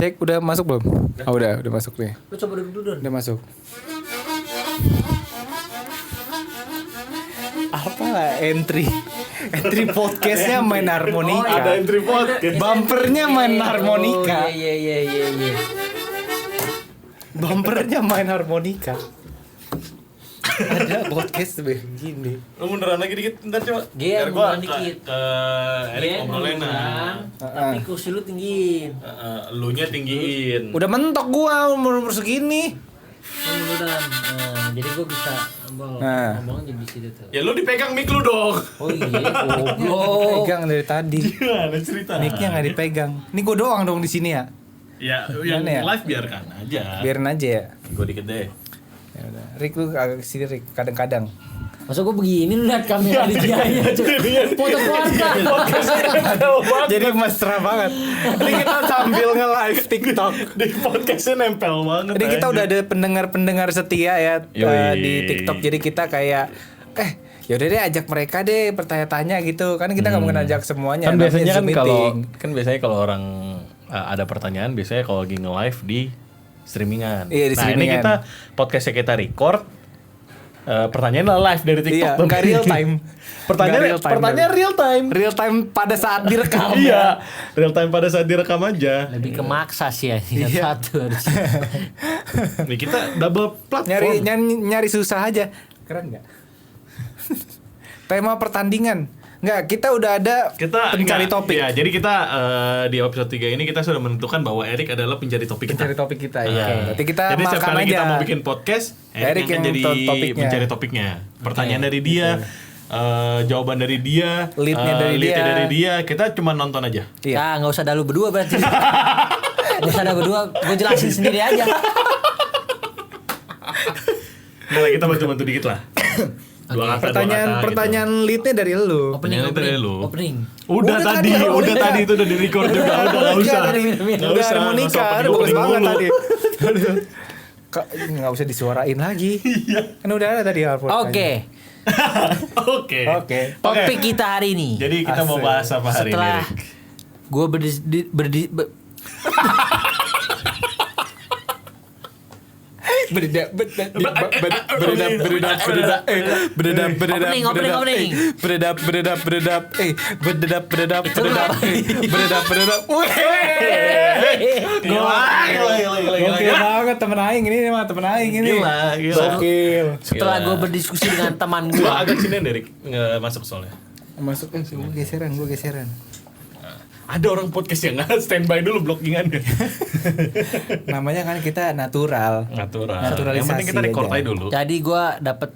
Cek udah masuk belum? Oh, udah masuk nih. Lu coba duduk dulu. Udah masuk. Apa entry podcastnya main harmonika. Ada entry podcast. Bumpernya main harmonika. Iya. Bumpernya main harmonika. Ada podcast begini. Lu munduran lagi dikit ntar coba. Biar gua munduran dikit. ke Erik ngobrolin Tapi kursi lu tinggiin. lu nya tinggiin. Udah mentok gua umur segini. Munduran. Jadi gua bisa ngomong jadi di situ tuh. Ya lu dipegang mic lu dong. Oh iya, goblok. Pegang dari tadi. Gimana cerita? Mic-nya enggak dipegang. Ini gua doang dong di sini ya. Ya, yang Gimana ya? live biarkan aja. Biarin aja ya. Gua dikit deh. Ya udah. Rick lu agak sini Rick kadang-kadang. Masa gua begini lu lihat kamera di dianya foto keluarga. Jadi mesra banget. Ini kita sambil nge-live TikTok. Di podcastnya nempel banget. Jadi kita udah ada pendengar-pendengar setia ya di TikTok. Jadi kita kayak yaudah deh ajak mereka deh bertanya-tanya gitu. Kan kita nggak mungkin ajak semuanya. Kan biasanya kan meeting. kalau orang ada pertanyaan biasanya kalau lagi nge-live di streamingan. Iya, di streamingan. Ini kita podcastnya kita record. Pertanyaan live dari TikTok. Iya, nggak real time. Pertanyaan real time. Real time pada saat direkam. Iya, real time pada saat direkam aja. Lebih ke maksa sih ya. Iya. Satu harus. Nih kita double platform. Nyari susah aja. Keren nggak? Tema pertandingan. Nggak, kita udah ada pencari topik. Ya, jadi kita di episode 3 ini kita sudah menentukan bahwa Erik adalah pencari topik kita. Pencari topik kita ya. Berarti kita Jadi setiap makan kali aja. kita mau bikin podcast, Erik yang jadi topiknya. mencari topiknya. Pertanyaan dari dia, jawaban dari dia, Lead-nya dari dia. Kita cuma nonton aja. Iya. Nah, nggak usah dah lu berdua berarti. Nggak usah dah berdua, gue jelasin sendiri aja. Nah, kita bantu-bantu dikit lah. Dua kata, Pertanyaan lead-nya dari lu. Opening. Udah tadi itu udah di-record juga, udah enggak usah. Udah harmonika, udah bagus banget tadi. Nggak usah disuarain lagi. Kan udah ada tadi harmonika. Oke. Topik kita hari ini. Jadi kita mau bahas apa hari ini, Setelah Erik? gue setelah gue berdiskusi dengan teman gue. Gua agak sini Erik, nggak masuk soalnya. Masuk gue geseran. Ada orang podcast yang nggak standby dulu blockingannya. Namanya kan kita natural. Naturalisasi Yang penting kita record aja. aja dulu. Jadi gue dapet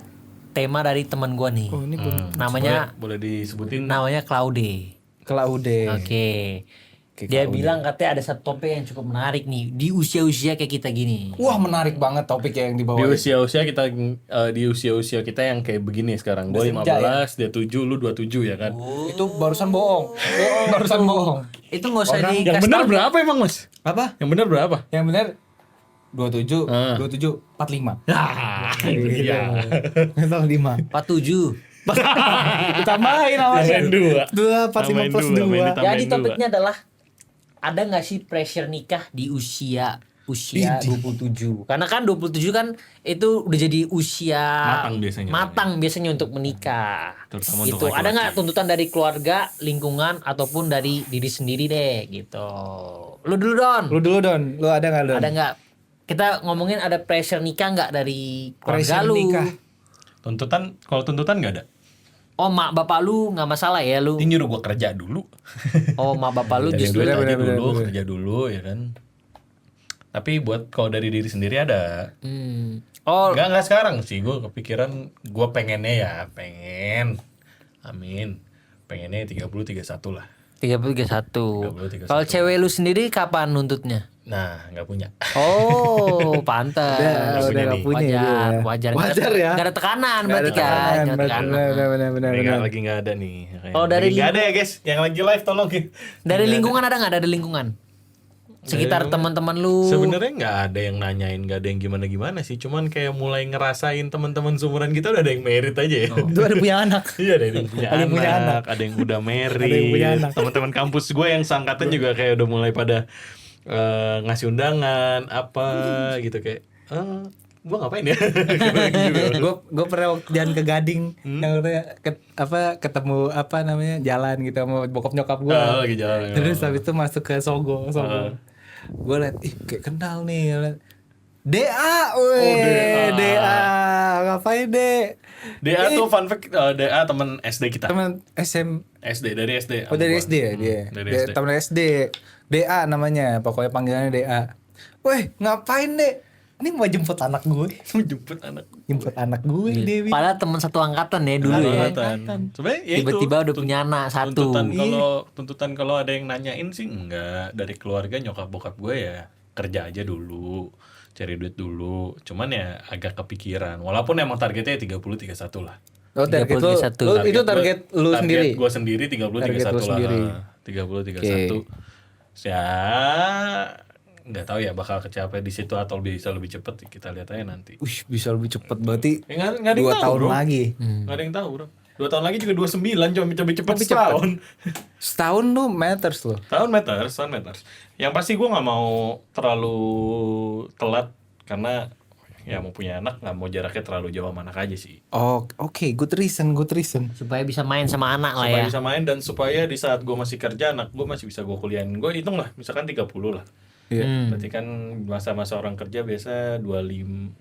tema dari teman gue nih. Oh, ini Namanya boleh disebutin. namanya Claude. Claude. Oke. Dia bilang katanya ada satu topik yang cukup menarik nih di usia-usia kayak kita gini. Wah, menarik banget topik yang dibawa. Di usia-usia kita yang kayak begini sekarang. Gua 15, dia 7, lu 27 ya kan. Itu barusan bohong. Barusan bohong. Itu nggak usah dikasih Yang benar tahu. berapa emang, Mas? Apa? Yang benar berapa? Yang benar 27, 45. Iya. Mental 5. 47. Ditambahin Tambahin 2. 2 45 plus 2. Tambahin Jadi dua. topiknya adalah ada nggak sih pressure nikah di usia 27? Karena kan 27 kan itu udah jadi usia Matang biasanya. untuk menikah. Terutama Gitu. untuk Ada nggak tuntutan dari keluarga, lingkungan ataupun dari diri sendiri deh gitu. Lu dulu Don. Lu ada nggak Don? Ada nggak? Kita ngomongin ada pressure nikah nggak dari keluarga Pressure lu? nikah. Kalau tuntutan nggak ada. Oh, mak bapak lu nggak masalah ya lu? Dia nyuruh gua kerja dulu. Oh, mak bapak lu Dari justru duit aja bener. kerja dulu ya kan. Tapi buat kalau dari diri sendiri ada. Oh, Enggak sekarang sih, gue kepikiran gue pengennya amin, pengennya 30-31 lah. 30-31. Kalau cewek lu sendiri kapan nuntutnya? Nah, nggak punya. Oh, pantas. Udah nggak punya. Wajar. Wajar ya. Gak ada tekanan berarti kan. Nggak ada tekanan. Benar. Lagi nggak ada nih. Oh, dari nggak ada ya guys, yang lagi live tolong. Dari lingkungan ada nggak? Dari lingkungan. Sekitar teman-teman lu. Sebenarnya nggak ada yang nanyain, nggak ada yang gimana sih. Cuman kayak mulai ngerasain teman-teman seumuran kita udah ada yang married aja ya. Itu ada punya anak. Iya, ada yang punya anak, ada yang udah married. Ada yang punya anak. Teman-teman kampus gue yang seangkatan juga kayak udah mulai pada ngasih undangan apa gitu kayak gua ngapain ya? Gue pernah waktu jalan ke Gading yang katanya ketemu apa namanya jalan gitu sama bokap nyokap gue. Lagi jalan. Terus habis itu masuk ke Sogo. Gue liat, ih kayak kenal nih. Liat. DA, weh, DA, ngapain dek? DA tuh fun fact, DA teman SD kita. Teman SD dari SD. Oh dari SD ya dia. Dari SD. Teman SD. DA namanya, pokoknya panggilannya DA. Weh, ngapain dek? Ini mau jemput anak gue. Jemput anak. Jemput anak gue, Dewi. Padahal teman satu angkatan ya dulu ya. Sebenarnya ya Tiba-tiba itu, udah punya anak satu. Tuntutan kalau ada yang nanyain sih enggak, dari keluarga nyokap bokap gue ya kerja aja dulu, cari duit dulu. Cuman ya agak kepikiran. Walaupun emang targetnya 30-31 lah. Oh, target lu, 31. itu target lu sendiri. Target gue sendiri 30-31 lah. 30-31. Ya nggak tahu ya bakal kecapai di situ atau bisa lebih cepet, kita lihat aja nanti. Bisa lebih cepet berarti Nggak ada yang 2 tahu, tahun bro. lagi. Nggak ada yang tahu bro. 2 tahun lagi juga 29, cuma cepet setahun. Setahun tuh matters loh. Tahun matters. Yang pasti gue nggak mau terlalu telat karena ya mau punya anak nggak mau jaraknya terlalu jauh sama anak aja sih. Oh, oke, good reason. Supaya bisa main sama anak lah Supaya ya. bisa main dan supaya di saat gue masih kerja anak gue masih bisa gue kuliahin. Gue hitung lah, misalkan 30 lah. Iya. Berarti kan masa-masa orang kerja biasa 25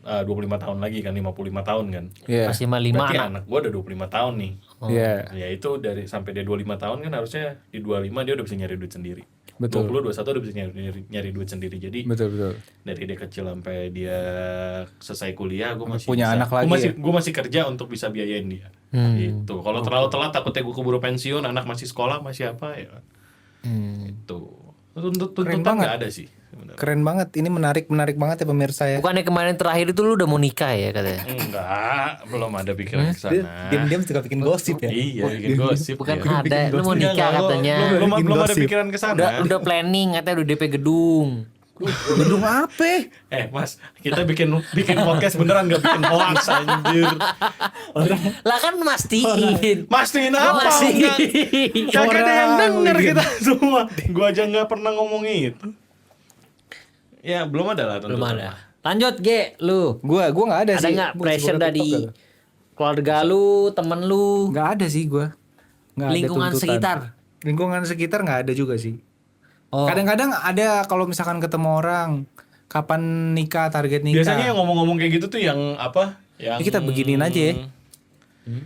tahun lagi kan, 55 tahun kan. Iya. Masih 55 Berarti anak. anak gue udah 25 tahun nih. Iya. Ya itu dari sampai dia 25 tahun kan harusnya di 25 dia udah bisa nyari duit sendiri. Betul. 20, 21 udah bisa nyari duit sendiri. Jadi Betul. dari dia kecil sampai dia selesai kuliah gue masih Punya bisa, anak lagi gue masih kerja untuk bisa biayain dia. Gitu. Kalau terlalu telat takutnya gue keburu pensiun, anak masih sekolah, masih apa ya. Itu. Tuntutan banget. nggak ada sih sebenarnya. Keren banget. Ini menarik banget ya pemirsa ya. Bukannya kemarin terakhir itu lu udah mau nikah ya katanya? Enggak, belum ada pikiran ke sana. Diam-diam suka bikin gosip ya. Iya, bikin gosip. Bukan ya. ada, lu mau nikah katanya. Belum ada pikiran ke sana. Udah planning katanya udah DP gedung. Gedung apa? Mas, kita bikin podcast beneran gak bikin hoax anjir. Lah kan mastiin. Mastiin apa? Enggak. Kagak ada yang denger bikin. kita semua. Gua aja gak pernah ngomong itu. Ya, belum ada lah Belum tentunya. ada. Lanjut Ge, lu. Gua enggak ada Ada sih. nggak Gua pressure sebagai dari TikTok keluarga lu, temen lu, Enggak ada sih gua. Nggak ada lingkungan tuntutan. sekitar? Lingkungan sekitar enggak ada juga sih. Oh. Kadang-kadang ada kalau misalkan ketemu orang kapan nikah, target nikah. Biasanya yang ngomong-ngomong kayak gitu tuh yang apa? Yang Ya kita beginiin aja ya.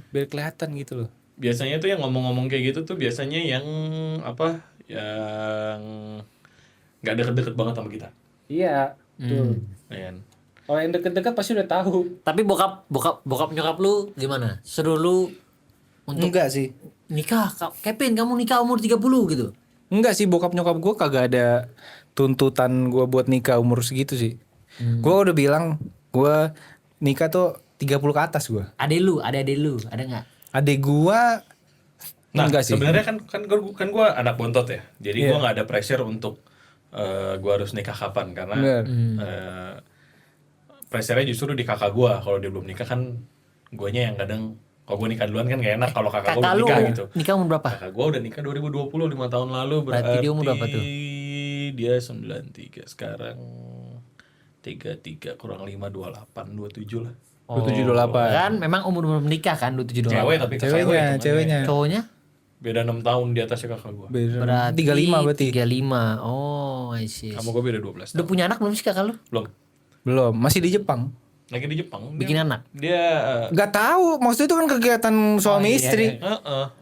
Biar kelihatan gitu loh. Biasanya tuh yang ngomong-ngomong kayak gitu tuh biasanya yang apa? Yang nggak deket-deket banget sama kita. Iya, betul. Ya kan? Kalau yang deket-deket pasti udah tahu. Tapi bokap nyokap lu gimana? Seru lu untuk Enggak sih. nikah? Kevin, kamu nikah umur 30 gitu. Enggak sih, bokap nyokap gue kagak ada tuntutan gue buat nikah umur segitu sih. Gue udah bilang gue nikah tuh 30 ke atas gue. Adek lu, ada nggak? Adek gue enggak sih. Sebenarnya kan gue anak bontot ya. Jadi gue nggak ada pressure untuk gue harus nikah kapan karena Bener. pressure-nya justru di kakak gue. Kalau dia belum nikah kan guanya yang kadang kalau gue nikah duluan kan gak enak kalau kakak gue Kakak udah lu nikah gitu. nikah umur berapa? Kakak gue udah nikah 2020, 5 tahun lalu. Berarti dia umur berapa tuh? Dia 93, sekarang 33 kurang 5, 28, 27 lah. 27-28. Kan memang umur menikah kan 27 Cewek tapi kakak gue Ceweknya, hitungannya. ceweknya. Cowoknya? Beda 6 tahun di atasnya kakak gue. Berarti 35 berarti. 35. Oh, I see. Sama gue beda 12 Udah tahun. punya anak belum sih kakak lu? Belum. Belum, masih di Jepang. Lagi di Jepang. Bikin anak? Dia Gak tahu, maksudnya itu kan kegiatan suami istri.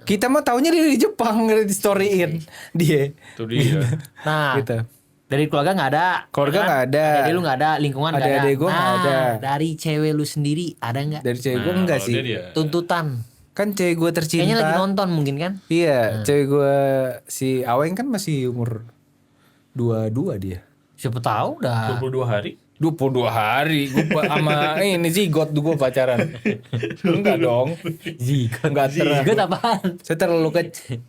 Kita mah taunya dia di Jepang, di storyin dia. Itu dia. Nah, Gitu. dari keluarga nggak ada. Keluarga kan? nggak ada. Adek lu nggak ada, lingkungan nggak ada. Adik-adik gua nggak ada. Dari cewek lu sendiri ada nggak? Dari cewek gue Nah, enggak kalau sih. dia Tuntutan. Kan cewek gue tercinta. Kayaknya lagi nonton mungkin kan? Iya, cewek gue si Aweng kan masih umur 22 dia. Siapa tahu udah. 22 hari. 22 hari gue sama ini zigot gue pacaran. Enggak dong. Zigot. Enggak Zigot apaan? Saya terlalu kecil.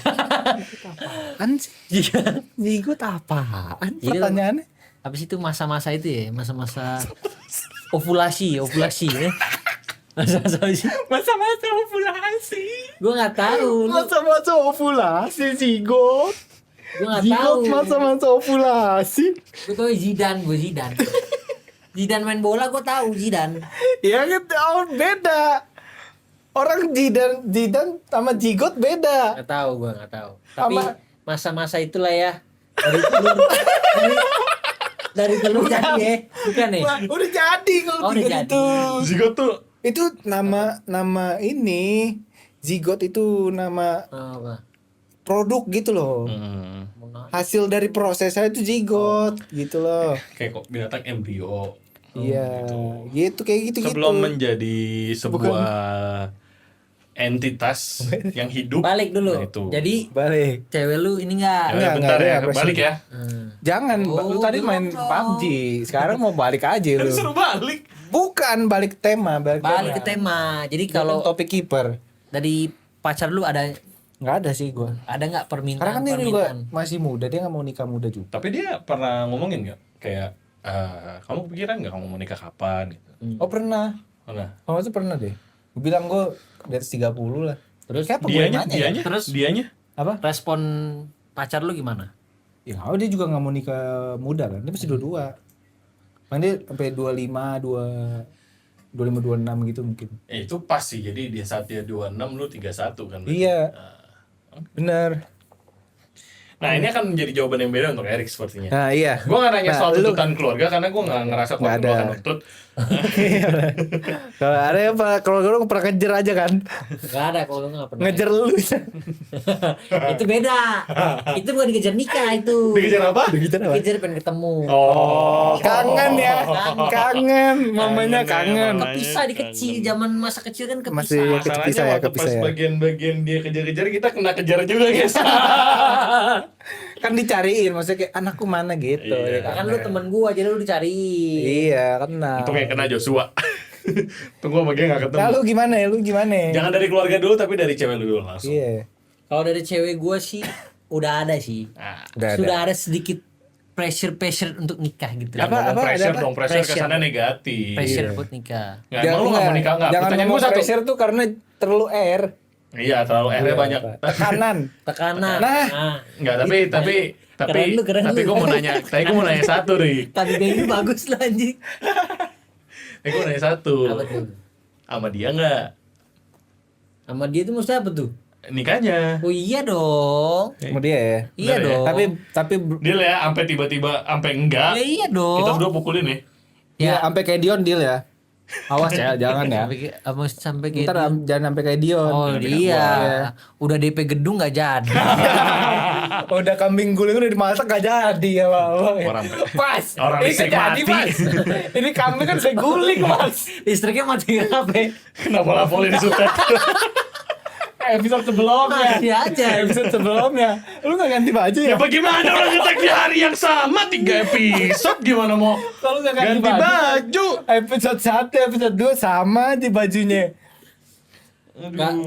Apaan sih? Zigot apaan? Jadi- Pertanyaannya. Habis itu masa-masa itu ya, masa-masa ovulasi ya. Masa-masa ovulasi. Gue nggak tahu. Lu Masa-masa ovulasi zigot. Gue nggak tahu. Masa-masa ovulasi. Gue tahu Zidane. Zidane main bola gue tahu Zidane. Ya kan beda. Orang Zidane sama zigot beda. Nggak tahu gue nggak tahu. Tapi Sama- masa-masa itulah ya. Dari telur jadi ya. Bukan nih. Wah, udah jadi kalau Oh, udah zigot jadi. itu. Zigot tuh Itu nama ini. Zigot itu nama Oh, apa? produk gitu loh. Hasil dari prosesnya itu zigot gitu loh. kayak kok binatang embrio. Iya, gitu kayak gitu Sebelum gitu. menjadi sebuah entitas yang hidup. Balik dulu. Nah, itu. Jadi Balik. cewek lu ini enggak? Enggak, bentar enggak, ya, enggak, balik ya. Jangan, Oh, lu tadi belum main dong. PUBG. Sekarang mau balik aja lu. Suruh balik. Bukan balik tema, Balik ke tema. Jadi Kalau kalau topik kiper dari pacar lu ada nggak ada sih gua. nggak permintaan? Karena kan dia juga permintaan? masih muda, dia nggak mau nikah muda juga. Tapi dia pernah ngomongin nggak? Kayak, kamu pikiran nggak kamu mau nikah kapan? Gitu. Oh pernah. Pernah. Kalau itu pernah deh. Gua bilang gua di atas 30 lah. Terus Kayak apa gua yang Dianya, nanya ya? dianya, Terus? dianya. Apa? respon pacar lu gimana? Ya nggak, dia juga nggak mau nikah muda kan. Dia masih 22. Kan dia sampai 25 26 gitu mungkin. Itu pas sih. Jadi dia saat dia 26 lu 31 kan. berarti. Iya. Bener. Nah, ini akan menjadi jawaban yang beda untuk Erik sepertinya. Nah, iya. Gue gak nanya Nah, soal lu- tuntutan keluarga karena gue gak ngerasa Nggak keluarga gue ada. akan nuntut. Kalau ada yang kalau lu pernah ngejar aja kan. Gak ada kalau lu nggak pernah. Ngejar lu. Itu beda. Itu bukan dikejar nikah itu. Dikejar apa? Dikejar pengen ketemu. Oh. Kangen ya. Kangen, mamanya kangen. Kepisah di kecil, zaman masa kecil kan kepisah. Masih Masalahnya kepisah ya, waktu kepisah pas ya. bagian-bagian dia kejar-kejar kita kena kejar juga guys. Kan dicariin, maksudnya kayak anakku mana gitu. Iya. Ya Kan lu temen gua jadi lu dicariin. Iya, kenal. Untuk yang kena Joshua. Tunggu sama dia gak ketemu. Nah, lu gimana ya? Lu gimana? Jangan dari keluarga dulu tapi dari cewek lu dulu langsung. Iya. Kalau dari cewek gua sih udah ada sih. Nah, Sudah ada sedikit pressure untuk nikah gitu. jangan Apa, ngomong apa, pressure ada apa? dong, pressure Pressure. kesannya negatif. Pressure Iya. buat nikah. Nggak, emang lu gak mau nikah nggak? Jangan Pertanyaan ngomong gue satu. pressure tuh karena terlalu air. Iya, terlalu airnya banyak. Tekanan. Tekanan. Nah. Enggak, tapi Keren lu. gue mau nanya, gue mau nanya satu nih. Tadi ini bagus lah anjing. Gue mau nanya satu. Apa tuh? Sama dia enggak Sama dia tuh maksudnya apa tuh? nikahnya? Oh iya dong. Sama dia ya. Iya Bener ya? dong. Tapi Deal ya, sampai tiba-tiba sampai enggak. Ya iya dong. Kita berdua pukulin nih. ya sampai kayak Dion deal ya. Awas ya, jangan ya. Sampai kayak Ntar jangan sampai kayak Dion. Oh iya. Udah DP gedung nggak jadi. Udah kambing guling udah dimasak gak jadi ya bang. Orang- Pas. orang Ini listrik nggak jadi, mati. Mas. Ini kambing kan saya guling mas. Listriknya mati apa? Kenapa lapolin sutet? Episode sebelumnya. Masih aja. Episode sebelumnya. Lu gak ganti baju ya? Ya bagaimana orang ngetek di hari yang sama 3 episode gimana mau Kalau gak ganti, ganti baju? Episode 1, episode 2 sama di bajunya.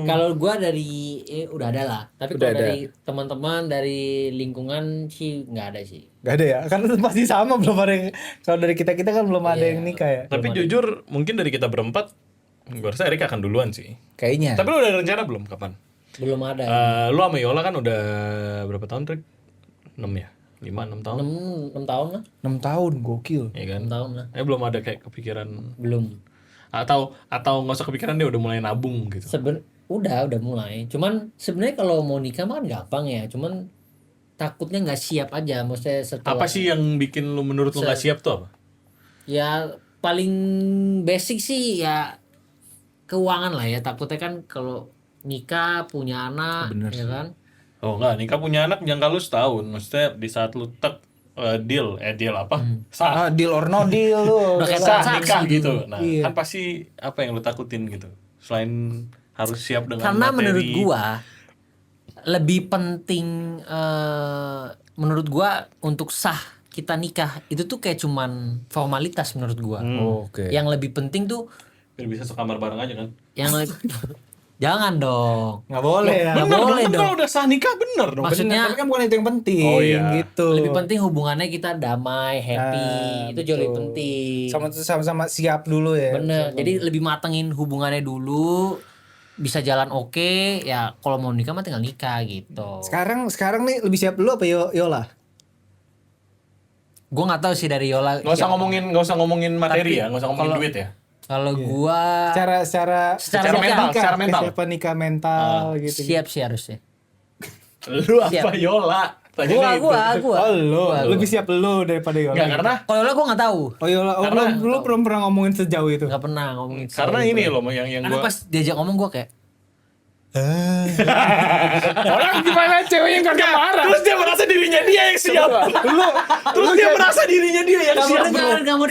Kalau gua dari udah ada lah. Tapi Udah kalau ada. dari teman-teman dari lingkungan sih nggak ada sih. Gak ada ya? Karena masih sama belum ada yang. Kalau dari kita kan belum ada Iya. yang nikah ya. Tapi jujur mungkin dari kita berempat, gue rasa Erik akan duluan sih. Kayaknya. Tapi lu udah ada rencana belum kapan? Belum ada. Lu sama Yola kan udah berapa tahun, Rik? 6 ya? 5-6 tahun? 6 tahun lah. 6 tahun gokil. Iya kan? 6 tahun lah. Belum ada kayak kepikiran Belum. atau nggak usah kepikiran dia udah mulai nabung gitu. Udah mulai. Cuman sebenarnya kalau mau nikah mah kan gampang ya. Cuman takutnya nggak siap aja. Maksudnya setelah Apa sih yang bikin lu menurut lu nggak siap tuh apa? ya paling basic sih ya keuangan lah ya. Takutnya kan kalau nikah punya anak ya kan. Oh enggak, nikah punya anak jangka lu setahun. Maksudnya di saat lu deal apa? Sah, Deal or no deal lu. Udah kayak sah transaksi nikah gitu. gitu. Nah, Iya. kan pasti apa yang lu takutin gitu. Selain harus siap dengan Karena materi. menurut gua lebih penting menurut gua untuk sah kita nikah itu tuh kayak cuman formalitas menurut gua. Oke. Yang lebih penting tuh biar bisa sekamar bareng aja kan. yang jangan dong. Nggak boleh ya. Nggak Bener boleh kan dong. kalau udah sah nikah bener dong. Maksudnya Tapi kan bukan itu yang penting. Oh, iya. Gitu. lebih penting hubungannya kita damai, happy. Itu jauh lebih betul. penting. Sama-sama siap dulu ya. Bener. Jadi lebih matengin hubungannya dulu. bisa jalan oke, ya kalau mau nikah mah tinggal nikah gitu. Sekarang nih lebih siap lu apa Yola? Gue nggak tahu sih dari Yola. Nggak usah siapa. ngomongin materi Tapi ya, nggak usah ngomongin kalau- duit ya. Kalau gua Secara mental, secara mental. Siapa nikah mental gitu. siap sih harusnya. Lu apa Siap. Yola? Gua. Oh lu, lebih siap lu daripada Yola. Enggak, karena Kalau Yola gua nggak tahu. Oh Yola, lu belum pernah ngomongin sejauh itu. Nggak pernah ngomongin. karena ini loh yang Karena gua pas diajak ngomong gua kayak Orang gimana ceweknya enggak marah? terus dia merasa dirinya dia yang siap. Terus dia merasa dirinya dia yang siap, bro. Gak mau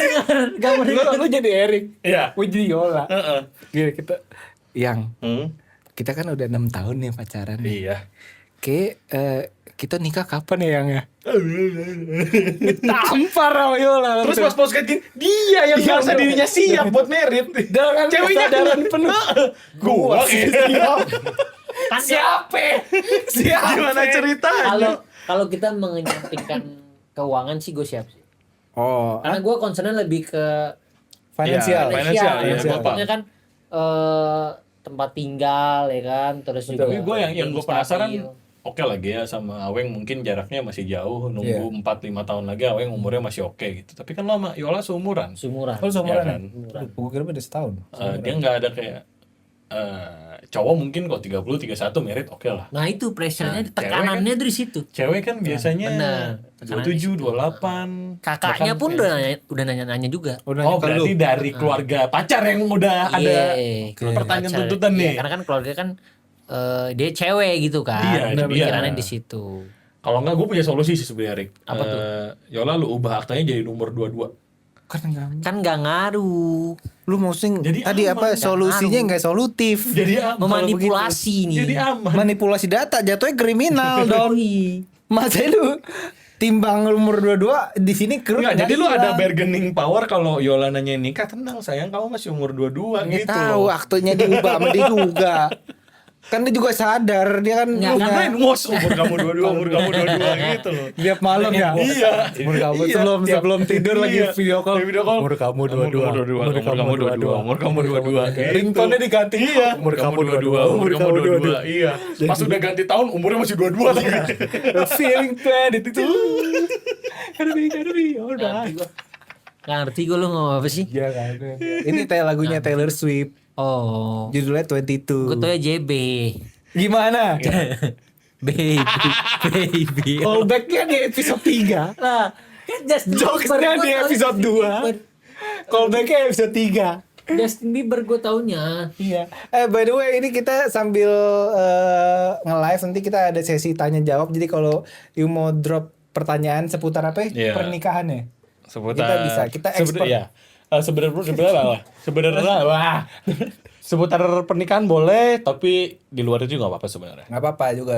dengar. Lu jadi Erik. Iya. Gue jadi Yola. Heeh. Gini kita yang Hmm. kita kan udah 6 tahun nih pacaran nih. Iya. Kayak kita nikah kapan ya yang ya? Tampar sama Yola. Terus pas podcast gini, dia yang Iya, merasa bro. dirinya siap buat merit. dengan Ceweknya kesadaran penuh. Gua siap. Kan Siapa? Siapa? Gimana ceritanya? kalau kita mengenyampingkan keuangan sih gue siap sih. Oh, Karena gue concernnya lebih ke finansial. Iya, Finansial, iya, Maksudnya gua paham. kan tempat tinggal ya kan, terus juga. Tapi gue yang gue penasaran, stabil. oke lagi ya sama Aweng mungkin jaraknya masih jauh, Iya. nunggu 4-5 tahun lagi Aweng umurnya masih oke gitu. Tapi kan lo sama Yola seumuran. Sumuran. Kalau seumuran Iya kan? gue kira beda setahun. Dia nggak ada kayak cowok mungkin kok 30-31 merit oke lah. Nah itu pressure-nya, Nah, tekanannya tuh di situ. Cewek kan biasanya benar. 27-28. Kakaknya pun udah nanya-nanya juga. Udah Oh nyokap lu. berarti dari keluarga pacar yang udah ada keluarga pertanyaan pacar. tuntutan Iya, nih. karena kan keluarga kan dia cewek gitu kan. Iya, itu dia. Pikirannya di situ. Kalau nggak gue punya solusi sih sebenarnya Rik. Apa tuh? Yola lu ubah aktanya jadi nomor 22. Kan enggak. Kan nggak ngaruh. Lu maksudnya Jadi tadi aman, apa solusinya enggak solutif. Jadi aman. Memanipulasi nih. Jadi aman. Manipulasi data jatuhnya kriminal dong. Masa lu timbang umur 22 di sini kerut Enggak, jadi lu hilang. ada bargaining power kalau Yola nanya nikah, tenang sayang kamu masih umur 22 Nggak gitu tahu loh. aktenya diubah sama dia juga. Kan dia juga sadar dia kan Nggak, punya Ngapain ngos umur kamu 22, umur kamu 22 gitu loh. tiap malam ya. Iya. Umur kamu Iya, sebelum tidur lagi iya. video call. Video call. Umur kamu 22. Umur kamu 22. Umur kamu 22. Gitu. Ringtone-nya diganti. Iya. Umur kamu 22. Umur kamu 22. Iya. Pas udah ganti tahun umurnya masih 22 lagi. Feeling planet itu. Aduh, udah. Nggak ngerti gue lu ngomong apa sih? Ya kan. Ini lagunya Taylor Swift. Oh. Judulnya 22. Gue tau ya JB. Gimana? Baby. Callback-nya di episode 3. Nah, kan Justin Jokes-nya Bieber di gua tau episode Justin 2. Bieber. Callback-nya episode 3. Justin Bieber gue taunya. Iya. By the way ini kita sambil nge-live nanti kita ada sesi tanya jawab. Jadi kalau you mau drop pertanyaan seputar apa ya? Iya. Pernikahannya. Seputar Kita bisa, kita expert. Iya. Seputar pernikahan boleh, tapi di luar itu nggak apa-apa sebenarnya. Nggak apa-apa juga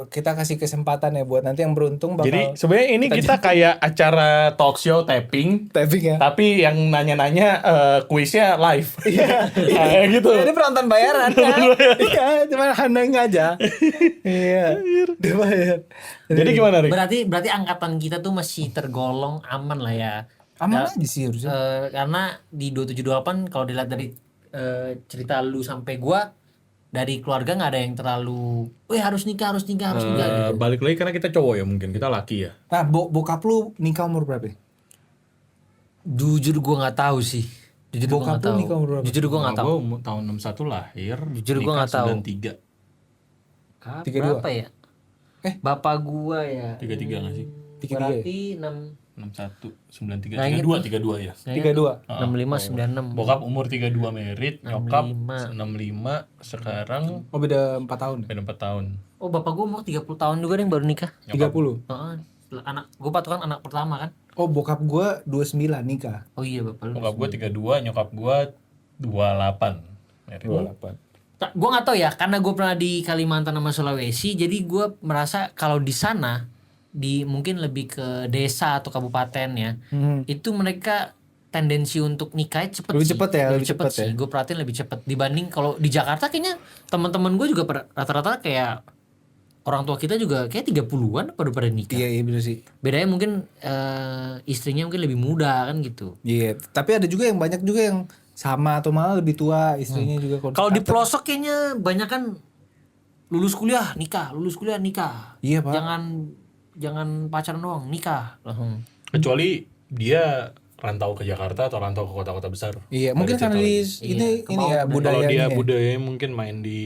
kita kasih kesempatan ya buat nanti yang beruntung bakal Jadi sebenarnya ini kita kayak acara talk show tapping, tapping ya. tapi yang nanya-nanya kuisnya live. Iya, gitu. Ini penonton bayaran kan? Iya, cuma handeng aja. Iya. Dia bayar. Jadi gimana, Rik? Berarti angkatan kita tuh masih tergolong aman lah ya. Aman aja sih harusnya. Karena di 2728 kalau dilihat dari cerita lu sampai gua, dari keluarga nggak ada yang terlalu, harus nikah gitu. Balik lagi karena kita cowok ya, mungkin kita laki ya. Nah, bokap lu nikah umur berapa? Jujur gua nggak tahu sih. Jujur gua Bokap nggak lu tahu. nikah umur berapa? Jujur gua nggak tahu. Gue tahun 61 lahir. Jujur gua nikah nggak tahu. 93. 32. Berapa ya? Bapak gua ya. 33 nggak sih? 33 ya? Berarti 6 61, 93, Nah, 32 ya. 32. 65 96. Bokap umur 32 merit, nyokap 65. 65, sekarang Oh beda 4 tahun. beda 4 tahun. Oh, bapak gua umur 30 tahun juga nih baru nikah. 30. Heeh. Anak gua patokan anak pertama kan. Oh bokap gua 29 nikah. Oh iya bapak lu. Bokap gue 32, nyokap gue 28 merit. 28. Gue nggak tahu ya, karena gue pernah di Kalimantan sama Sulawesi, jadi gue merasa kalau di sana, di mungkin lebih ke desa atau kabupaten ya, itu mereka tendensi untuk nikah cepet Lebih sih. cepet ya, lebih cepet cepet sih. ya. Gue perhatiin lebih cepet dibanding kalau di Jakarta kayaknya teman-teman gue juga rata-rata kayak orang tua kita juga kayak 30-an pada nikah. Iya bener sih. Bedanya mungkin istrinya mungkin lebih muda kan gitu. Iya, tapi ada juga yang banyak juga yang sama atau malah lebih tua istrinya juga Kalau di pelosok kayaknya banyak kan lulus kuliah nikah, lulus kuliah nikah. Iya, Pak. Jangan pacaran doang, nikah. Langsung. Kecuali dia rantau ke Jakarta atau rantau ke kota-kota besar. Iya, mungkin karena cerita di lagi. ini ya Kalau budayanya. dia ya. budayanya mungkin main di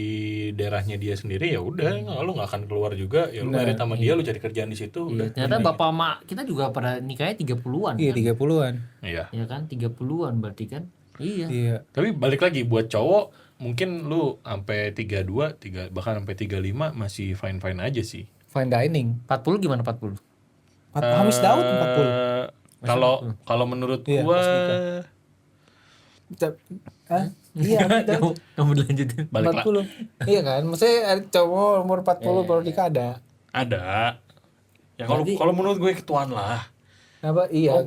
daerahnya dia sendiri ya udah, lu nggak akan keluar juga. Ya lu merit sama dia, lu cari kerjaan di situ. Udah. Ternyata bapak mak kita juga pada nikahnya 30-an. Iya, 30-an. Iya. Ya kan 30-an berarti kan. Iya. Iya. Tapi balik lagi buat cowok mungkin lu sampai 32, bahkan sampai 35 masih fine-fine aja sih. Fine dining. 40 gimana 40? Hamis Daud 40. Kalau menurut Iya, gua Hah? Iya, Kamu lanjutin. balik lah 40. Iya kan? Maksudnya ada cowok umur 40 baru nikah ada. ada. Ya kalau menurut gue ketuaan lah. Apa? Iya.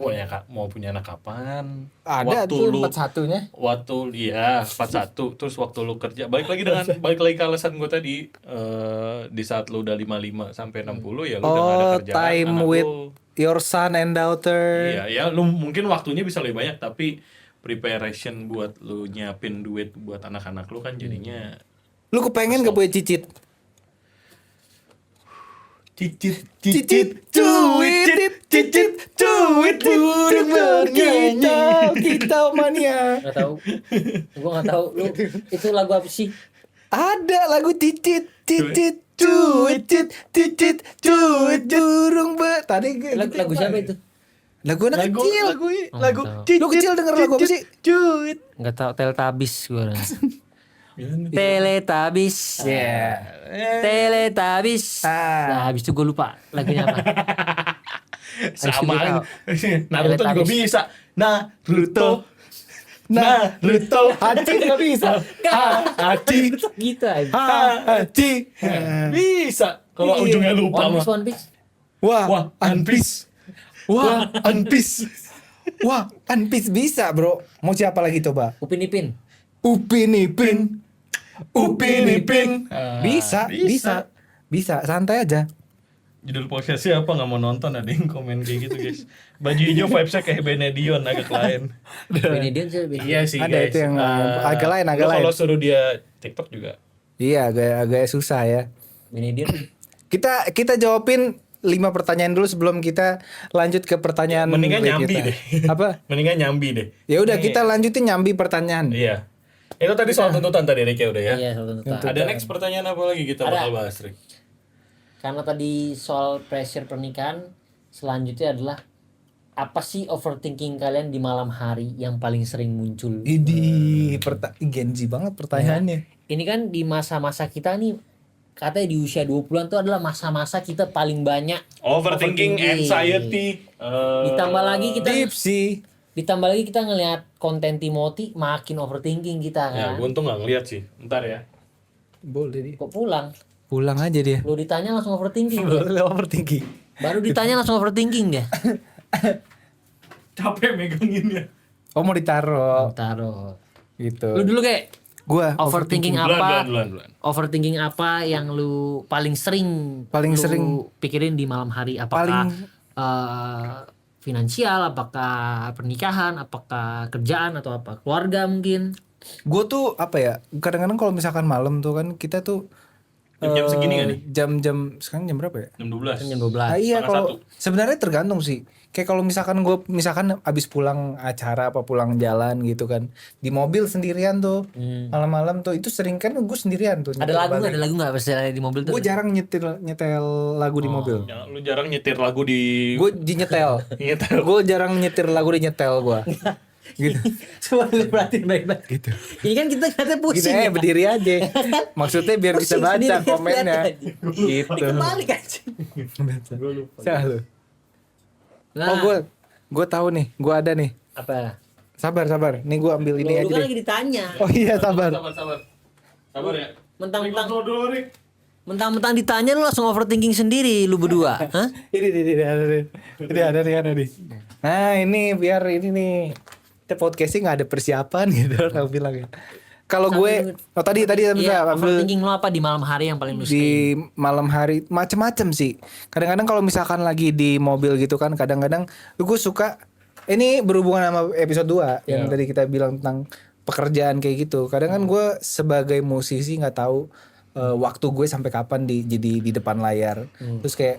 Mau punya anak kapan? Ada tuh 41-nya. Waktu iya 41 terus waktu lu kerja balik lagi ke alasan gue tadi di saat lu udah 55 sampai 60 ya lu udah gak ada kerjaan time anak with lu, your son and daughter. iya ya lu mungkin waktunya bisa lebih banyak tapi preparation buat lu nyiapin duit buat anak-anak lu kan jadinya Lu kepengen gak punya cicit? cicit Burung kita mania. Enggak tahu. Gua enggak tahu. Lu itu lagu apa sih? Ada lagu cicit burung tadi Lagu siapa itu? Lagu anak kecil. lagu Lu kecil denger lagu apa sih? Enggak tahu. Teletubbies gua. Teletubbies. Ya. Teletubbies. Nah, habis itu gue lupa lagunya apa. sama Habis Naruto juga Teletubbies. bisa Naruto Hachi nggak bisa. Hachi. Gitu aja. Hachi. bisa kalau ujungnya lupa mah. One Piece. Wah, One Piece Wah, One Piece bisa, Bro. Mau siapa lagi coba? Upin Ipin. Upin Ipin. Ah, Bisa, santai aja. Judul podcastnya apa nggak mau nonton ada yang komen kayak gitu guys. Baju hijau vibesnya kayak Benedion agak lain. Benedion sih lebih. Iya sih Ada guys. itu yang agak lain. Kalau suruh dia TikTok juga. Iya, agak susah ya. Benedion. Kita jawabin 5 pertanyaan dulu sebelum kita lanjut ke pertanyaan Mendingan nyambi kita. deh. Apa? Mendingan nyambi deh. Ya udah kita lanjutin nyambi pertanyaan. Iya. Itu tadi soal tuntutan tadi Rick ya udah ya. Iya, soal tuntutan. Ada next pertanyaan apa lagi kita Ada. bakal bahas Rick? Karena tadi soal pressure pernikahan, selanjutnya adalah apa sih overthinking kalian di malam hari yang paling sering muncul? Gen Z banget pertanyaannya. Ini kan di masa-masa kita nih, katanya di usia 20-an tuh adalah masa-masa kita paling banyak Overthinking, anxiety. Ditambah lagi kita ngelihat konten Timothy, makin overthinking kita Ya, kan. gue untung gak ngeliat sih. Ntar ya. Boleh Kok pulang? pulang aja dia. Lu ditanya langsung overthinking. Boleh overthinking. Baru ditanya langsung overthinking dia. Capek meganginnya. Oh mau ditaruh Taruh. gitu. Lu dulu kayak Gua overthinking apa? Duluan. Overthinking apa yang lu paling sering pikirin di malam hari? Apakah finansial, apakah pernikahan, apakah kerjaan atau apa? Keluarga mungkin. Gue tuh apa ya? Kadang-kadang kalau misalkan malam tuh kan kita tuh Jam segini gak nih? Jam sekarang jam berapa ya? Jam 12. Jam 12. Ah, iya setengah kalau satu. sebenarnya tergantung sih. Kayak kalau misalkan abis pulang acara apa pulang jalan gitu kan di mobil sendirian tuh malam-malam tuh itu sering kan gue sendirian tuh. Ada lagu nggak pas di mobil tuh? Gue jarang nyetel lagu di mobil. Ya, lu jarang nyetir lagu di Gue di nyetel. Gue jarang nyetir lagu di nyetel gue. Gitu. Coba lu perhatiin baik-baik. Gitu. Ini kan kita katanya Gitu pusing. ya berdiri aja. Maksudnya biar bisa Pusing baca sendiri, komennya. lihat Gitu. Dikebalik aja. Salah lu. Nah, Oh gue tahu nih, gue ada nih. apa? Sabar. Nih gue ambil ini Lu aja kan deh. lagi ditanya. Oh iya sabar. Sabar ya. Mentang-mentang Rick, dulu Rick. mentang-mentang ditanya lu langsung overthinking sendiri lu berdua. Hah? Ini ada nih. Nah ini biar ini nih. Kita podcasting nggak ada persiapan gitu orang bilang ya. Kalau gue, tadi Iya, ambil overthinking lu apa di malam hari yang paling lu suka? di malam hari macem-macem sih. Kadang-kadang kalau misalkan lagi di mobil gitu kan, kadang-kadang gue suka ini berhubungan sama episode 2 yang tadi kita bilang tentang pekerjaan kayak gitu. Kadang kan gue sebagai musisi nggak tahu waktu gue sampai kapan jadi di depan layar. Terus kayak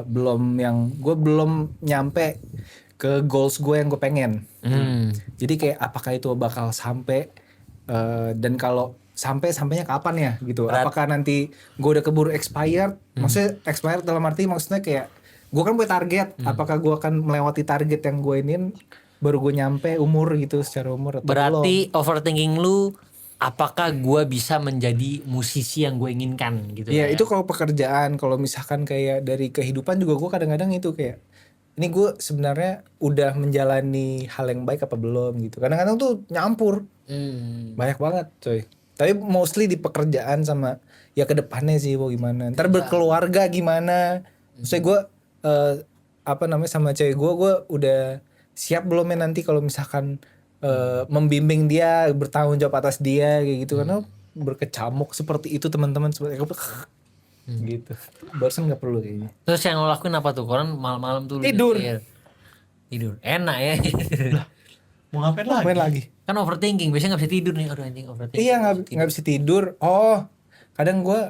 gue belum nyampe ke goals gue yang gue pengen. Jadi kayak apakah itu bakal sampai dan kalau sampainya kapan ya gitu. Apakah nanti gue udah keburu expired? Maksudnya expired dalam arti maksudnya kayak gue kan punya target. Apakah gue akan melewati target yang gue inin baru gue nyampe umur gitu secara umur atau Berarti overthinking lu apakah gua bisa menjadi musisi yang gue inginkan gitu Iya ya? itu kalau pekerjaan, kalau misalkan kayak dari kehidupan juga gue kadang-kadang itu kayak ini gue sebenarnya udah menjalani hal yang baik apa belum gitu. Kadang-kadang tuh nyampur banyak banget coy. Tapi mostly di pekerjaan sama ya ke depannya sih mau gimana. Ntar berkeluarga gimana. Maksudnya gue sama cewek gue udah siap belum ya nanti kalau misalkan membimbing dia, bertanggung jawab atas dia kayak gitu. Karena berkecamuk seperti itu teman-teman seperti gitu. Barusan nggak perlu kayaknya. Terus yang lo lakuin apa tuh? Koran malam-malam tuh lu Tidur. mikir. Tidur. Enak ya. Mau ngapain lagi? Main lagi. Kan overthinking, biasanya gak bisa tidur nih. Aduh anjing overthinking. Iya nggak bisa tidur. Oh kadang gue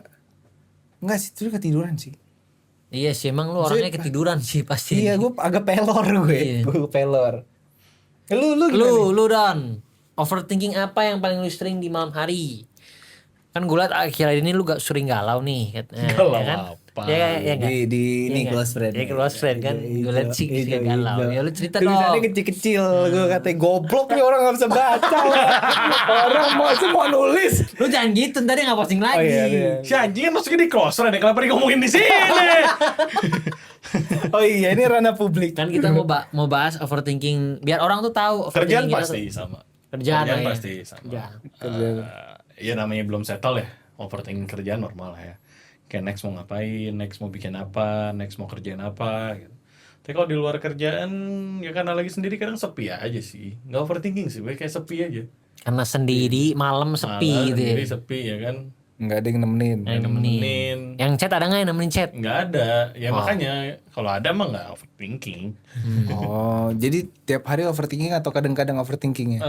nggak sih tidur ketiduran sih. Iya sih, emang lu orangnya ketiduran sih pasti. Iya gue agak pelor gue. Iya. Gue pelor. Lu gimana? Lu Don, overthinking apa yang paling lu sering di malam hari? Kan gue liat akhir ini lu gak sering galau nih. Galau ya kan? apa? Ya kan? Di ini Iya kan? close friend. Ya close friend kan. Gue liat sih Iya, galau. iya. Ya lu cerita Tulisannya dong. kecil-kecil. Gue katanya goblok nih orang gak bisa baca. Orang mau nulis. Lu jangan gitu, tadi gak posting lagi. Si anjing kan masuknya di close friend ya, kenapa ngomongin di sini? Oh iya ini ranah publik. Kan kita mau bahas overthinking biar orang tuh tahu Kerjaan overthinking kita pasti tuh- sama. Kerjaan ya. pasti sama. Kerjaan. Ya namanya belum settle ya. Overthinking kerjaan normal lah ya. Kayak next mau ngapain, next mau bikin apa, next mau kerjain apa gitu. Tapi kalau di luar kerjaan ya karena lagi sendiri kadang sepi aja sih. Nggak overthinking sih, kayak sepi aja. Karena sendiri malam sepi Malah gitu ya. sendiri sepi ya kan. Nggak ada yang nemenin. Yang nemenin. Yang chat ada nggak yang nemenin chat? Nggak ada. Ya makanya kalau ada mah nggak overthinking. Oh jadi tiap hari overthinking atau kadang-kadang overthinkingnya?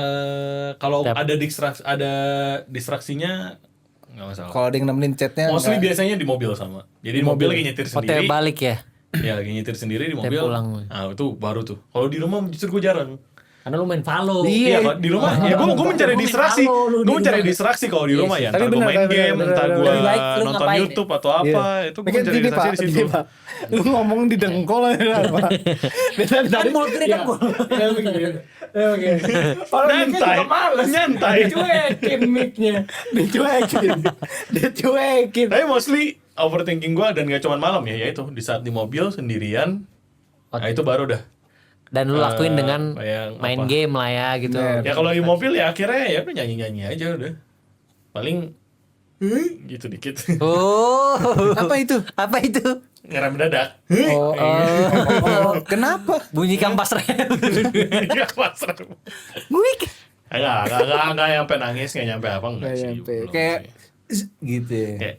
Kalau ada distraksinya nggak masalah. Kalau ada yang nemenin chatnya Mostly nggak- biasanya di mobil sama. Jadi di mobil lagi nyetir Hotel sendiri. balik ya. Ya lagi nyetir sendiri di mobil. pulang. Nah itu baru tuh. Kalau di rumah justru gue jarang. Karena lu main Valo. Iya, kalau di rumah ya gue mencari Gua main distraksi. Halo, lu di Gue mencari rumah. distraksi kalau di rumah ya. Tapi Entar gue benar, main benar, game, benar, entar benar. gue Lebih baik lu nonton ngapain? YouTube atau apa. Itu gue Kan mencari gini, distraksi Pak, di gini, situ. Pak. Lu ngomong di dengkol aja apa? Kan mulut gede kan gua. Nyantai. Dicuekin mic-nya. Dicuekin. Tapi mostly overthinking gue dan gak cuma malam ya, yaitu di saat di mobil sendirian. Nah itu baru dah. Dan lu lakuin dengan yang main apa? game lah ya gitu. Ya kalau di mobil ya akhirnya ya udah nyanyi-nyanyi aja udah. Paling gitu dikit. Oh. Apa itu? Apa itu? Ngerem mendadak. Oh, kenapa? Bunyi kampas rem. Enggak pasrah. Wik. Enggak nyampe nangis, enggak nyampe apa enggak Kayak sih. nyampe. belum Kayak sih. gitu ya. Kayak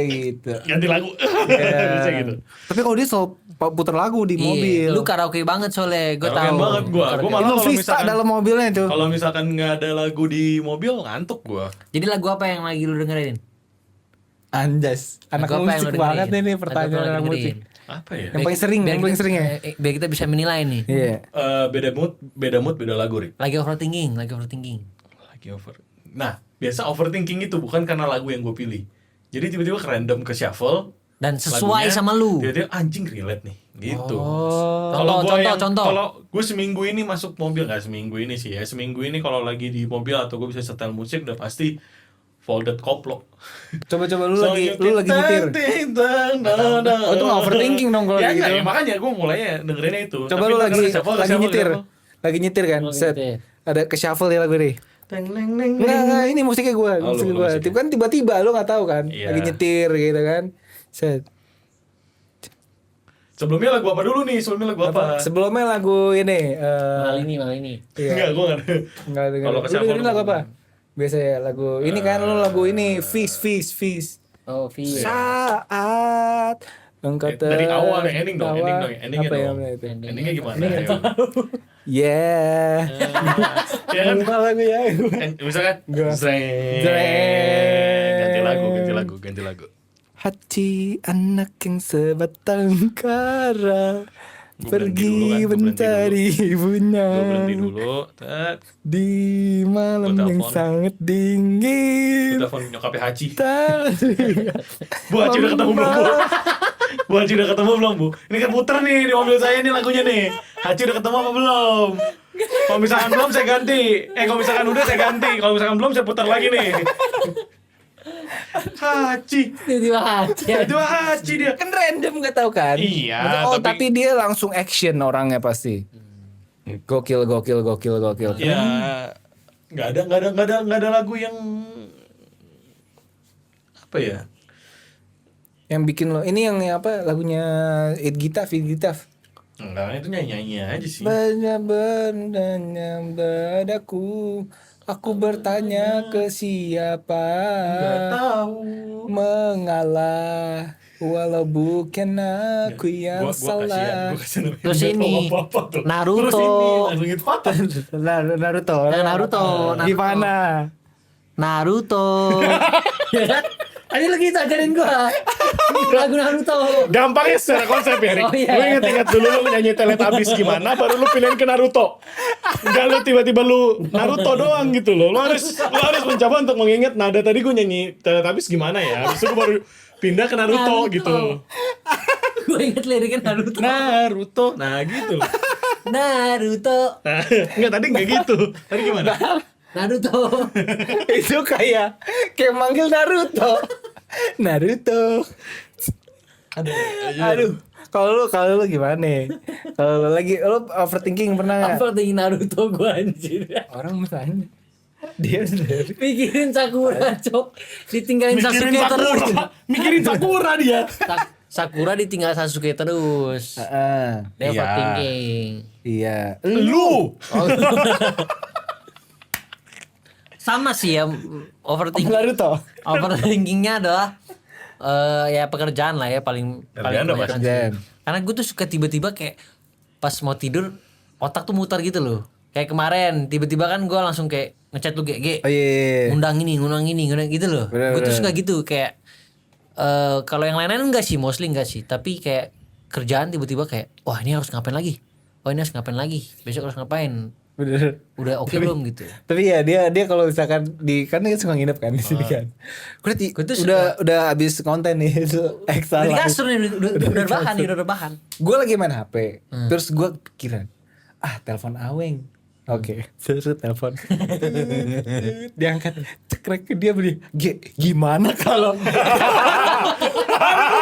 Gitu. ganti lagu. Bisa gitu. Tapi kalau dia selalu puter lagu di mobil. Iya, lu karaoke banget soalnya, gue Karaokean tahu. banget gua. Gua malah Lu kalau freestyle misalkan dalam mobilnya tuh. kalau misalkan nggak ada lagu di mobil ngantuk gua. Jadi lagu apa yang lagi lu dengerin? Anjas. Anak Lagu apa yang musik lu banget dengerin? nih Lagu apa pertanyaan yang anak lu musik. dengerin? Apa ya? Yang paling sering, yang paling sering ya. Biar kita bisa menilai nih. Iya. Beda mood, beda lagu, Rik. Lagi overthinking. Lagi over. Nah, biasa overthinking itu bukan karena lagu yang gue pilih. Jadi tiba-tiba random ke shuffle. Dan sesuai lagunya, sama lu. Tiba-tiba anjing relate nih, gitu. Contoh. Kalau gue seminggu ini masuk mobil, nggak seminggu ini sih ya. Seminggu ini kalau lagi di mobil atau gue bisa setel musik udah pasti folded koplo. Coba lu lagi nyetir. Oh itu nggak overthinking dong kalau ya, gitu. Ya makanya gue mulainya dengerinnya itu. Coba Tapi lu ntar lagi ke shuffle, nyetir. shuffle. Lagi nyetir kan. Set. nyetir. Ada ke shuffle ya lagu nih. Teng leng leng. Enggak, ini musiknya gue, Oh, musik lu gue. musiknya. Kan tiba-tiba lu nggak tahu kan, Iya. lagi nyetir gitu kan. Set. Sebelumnya lagu apa dulu nih? Sebelumnya lagu apa? Sebelumnya lagu ini. Mal ini. Iya. Enggak, gue nggak ada. Enggak dengar. Kalau Lu ke shuffle dengerin lagu lu- apa? Biasanya lagu ini kan lu lagu ini Fish. Oh, via. Saat Engkau Dari awal ya, ending dong, tertawa. endingnya Apa dong. ya itu? Endingnya gimana? Ayo. Yeah. Ya kan? Lupa lagu ya. Misalkan Enggak. Ganti lagu. Hati anak yang sebatang kara Gua pergi mencari ibunya Gue berhenti dulu. Tet. di malam Gua yang telepon. sangat dingin. Telepon nyokapnya Haji. Tadi Bu Haji udah ketemu belum, Bu? Bu Haji udah ketemu belum, Bu? Ini kan puter nih di mobil saya nih lagunya nih. Haji udah ketemu apa belum? Kalau misalkan belum saya ganti. Kalau misalkan udah saya ganti. Kalau misalkan belum saya putar lagi nih. Haji. Tiba-tiba aja. Itu Haji dia. kan random nggak tahu kan? Iya, Oh tapi- tapi dia langsung action orangnya pasti. Gokil. Ya, nggak ada lagu yang apa ya? Yang bikin lo ini yang apa lagunya It Gitaf. Enggak, itu nyanyi aja sih. Banyak benda yang padaku, aku bertanya ke siapa Nggak tahu. mengalah, walau bukan aku yang salah. Terus ini, Naruto. Terus ini langsung itu patah. Naruto. Naruto. Gimana? Naruto. Ya kan? Tadi lagi itu ajarin gua. Lagu Naruto. Gampangnya secara konsep ya, Rik. Oh, iya. Lu inget dulu lu nyanyi Teletubbies gimana, baru lu pilihin ke Naruto. Enggak lu tiba-tiba lu Naruto doang gitu loh. Lu harus mencoba untuk mengingat nada tadi gue nyanyi Teletubbies gimana ya. Habis itu gue baru pindah ke Naruto gitu. Gue inget liriknya Naruto. Naruto. Nah, gitu. Naruto. Nah, tadi enggak gitu. Tadi gimana? Naruto. Itu kayak manggil Naruto. Aduh. Kalau lu gimana nih? Kalau lu lagi lu overthinking pernah nggak? Apa tinggi Naruto gua anjir. Orang misalnya dia sendiri. Pikirin Sakura, Cok. Ditinggalin Sasuke terus. Mikirin Sakura dia. Sakura ditinggal Sasuke terus. Dia Iya. overthinking. Iya. Lu. Sama sih ya overthinking. Naruto. Overthinkingnya adalah ya pekerjaan lah ya paling Kerjaan udah kebanyakan pasti. sih. Karena gue tuh suka tiba-tiba kayak pas mau tidur otak tuh mutar gitu loh. Kayak kemarin tiba-tiba kan gue langsung kayak ngechat lu GG. Oh iya. Ngundang ini gitu loh. Bener, Gue tuh bener. suka gitu kayak kalau yang lain-lain enggak sih, mostly enggak sih. Tapi kayak kerjaan tiba-tiba kayak wah ini harus ngapain lagi. Oh ini harus ngapain lagi. Besok harus ngapain. Bener. Udah oke belum gitu. Tapi ya dia kalau misalkan kan dia suka nginep kan di sini kan. Gua tuh Udah habis konten nih itu ekstra. Di kasur nih udah rebahan. Gue lagi main HP. Terus gue pikiran, telepon Aweng. Oke, terus telepon. Diangkat, cekrek ke dia beri. Gimana kalau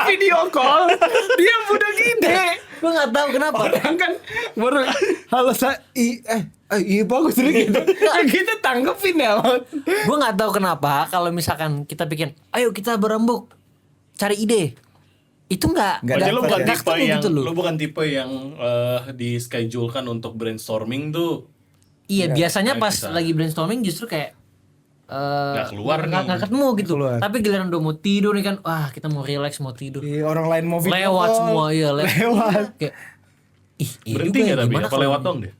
video call? Dia udah gede. Gue nggak tahu kenapa. Orang kan baru halo iya bagus nih gitu. Kita tanggepin ya. Gue nggak tahu kenapa kalau misalkan kita bikin, ayo kita berembuk cari ide, itu nggak Nggak Lu dapet bukan ya. tipe ketemu yang gitu loh. lu bukan tipe yang di schedulekan untuk brainstorming tuh. Iya biasanya nggak pas bisa. lagi brainstorming justru kayak Nggak keluar nih. nggak ketemu gitu. Keluar. Tapi giliran udah mau tidur nih kan, wah kita mau relax mau tidur, Orang lain mau video lewat call. semua iya Lewat. kayak iya Berhenti juga ya, nggak tapi gimana apa kalau lewat ini? dong deh?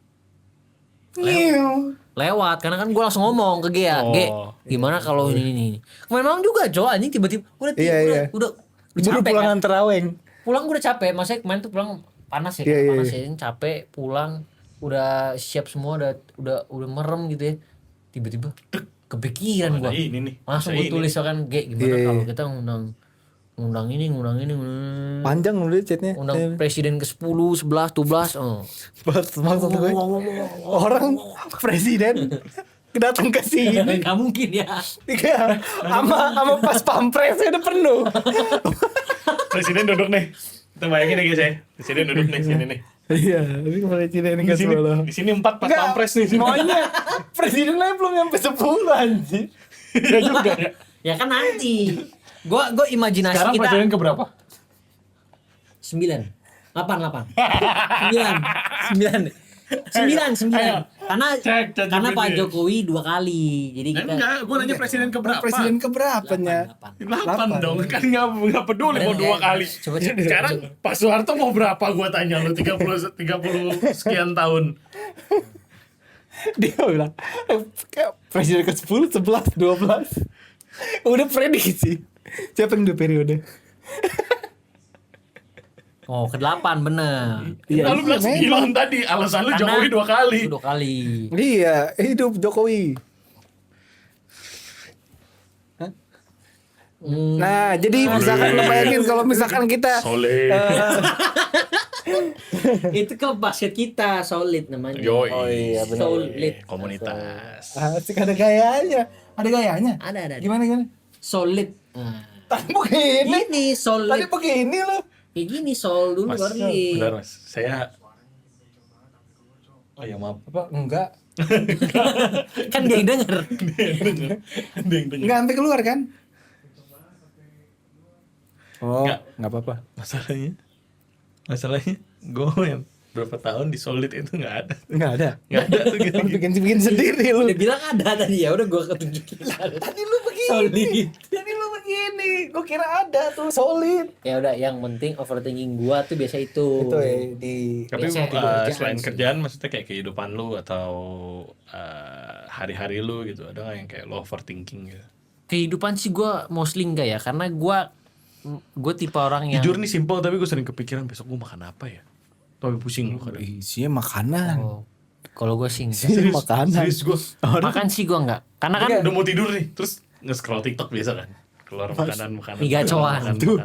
Lewat karena kan gue langsung ngomong ke Gia, Oh. Ge gimana kalau ini. Kemarin malam juga cowok anjing tiba-tiba udah Iya. udah Buru capek pulangan kan. teraweng. Pulang gue udah capek, maksudnya kemarin tuh pulang panas ya, Iya, iya, panas ya, capek pulang udah siap semua udah merem gitu ya, tiba-tiba kepikiran Ada gue ini nih. langsung Ada gue ini. tulis kan Ge gimana Iya, iya. kalau kita ngundang ini Panjang udah chatnya. undang presiden ke 10, 11, 12 Maksud gue orang presiden datang ke sini. nggak mungkin ya. Iya, sama pas pampresnya udah penuh. Presiden duduk nih. Kita bayangin nih guys ya. Presiden duduk nih sini nih. Iya, ini presiden Di ke sini, Solo. di sini 4 pas pampres nih. Maunya presiden lain belum nyampe 10 anjir. Iya juga ya. Ya kan nanti gue imajinasi Sekarang kita presiden ke berapa? 9 8 9 9 9 9 Karena Pak Jokowi 2 kali. Jadi kita Enggak, gue nanya presiden keberapa? Presiden keberapanya? 8 dong, kan nggak peduli mau 2 kali. Coba Sekarang Pak Soeharto mau berapa? Gue tanya lu 30 sekian tahun. Dia bilang kayak presiden ke-10, 11, 12. Udah prediksi. Siapa yang 2 periode? Oh, ke-8 bener. Iya, Lalu bilang 9 tadi, alasan lu Karena Jokowi 2 kali. 2 kali. Iya, hidup Jokowi. Nah, jadi misalkan lo bayangin kalau misalkan kita Solid. Itu ke basket kita solid namanya. Yoi. Oh iya, benar. Solid. Komunitas. asik ada gayanya. Ada gayanya? Ada. Gimana? Solid. Nah. Tadi begini. Ini solid. Tadi begini lo. Kayak gini sol dulu Mas, baru nih. bentar mas, saya. Oh ya maaf. Apa? Enggak. Kan dia yang denger. Ada yang dengar. Enggak sampai keluar kan? Oh, Enggak. enggak apa-apa. Masalahnya, gue yang berapa tahun di solid itu nggak ada. Enggak ada. Nggak ada tuh gitu. Lu bikin sendiri lu. Dia bilang ada tadi ya udah gua ketunjukin. Tadi lu begini. Solid. Tadi lu begini. Gua kira ada tuh solid. Ya udah yang penting overthinking gua tuh biasa itu. Itu ya di Tapi Biasanya di kerjaan selain sih. kerjaan, maksudnya kayak kehidupan lu atau hari-hari lu gitu, ada nggak yang kayak lo overthinking gitu? Kehidupan sih gua mostly enggak ya karena gua tipe orang yang Jujur nih simple, tapi gue sering kepikiran besok gue makan apa ya? Tapi pusing lu kadang. isinya makanan. Oh, kalau gua sih enggak. Isinya makanan. Serius gue. Makan sih gua enggak. Karena kan Udah mau tidur nih, terus nge-scroll TikTok biasa kan? Keluar makanan. Mie gacoan. Makanan. Tuh,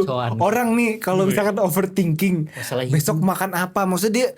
gacoan. orang nih kalau misalkan overthinking Masalah besok makan apa, maksudnya dia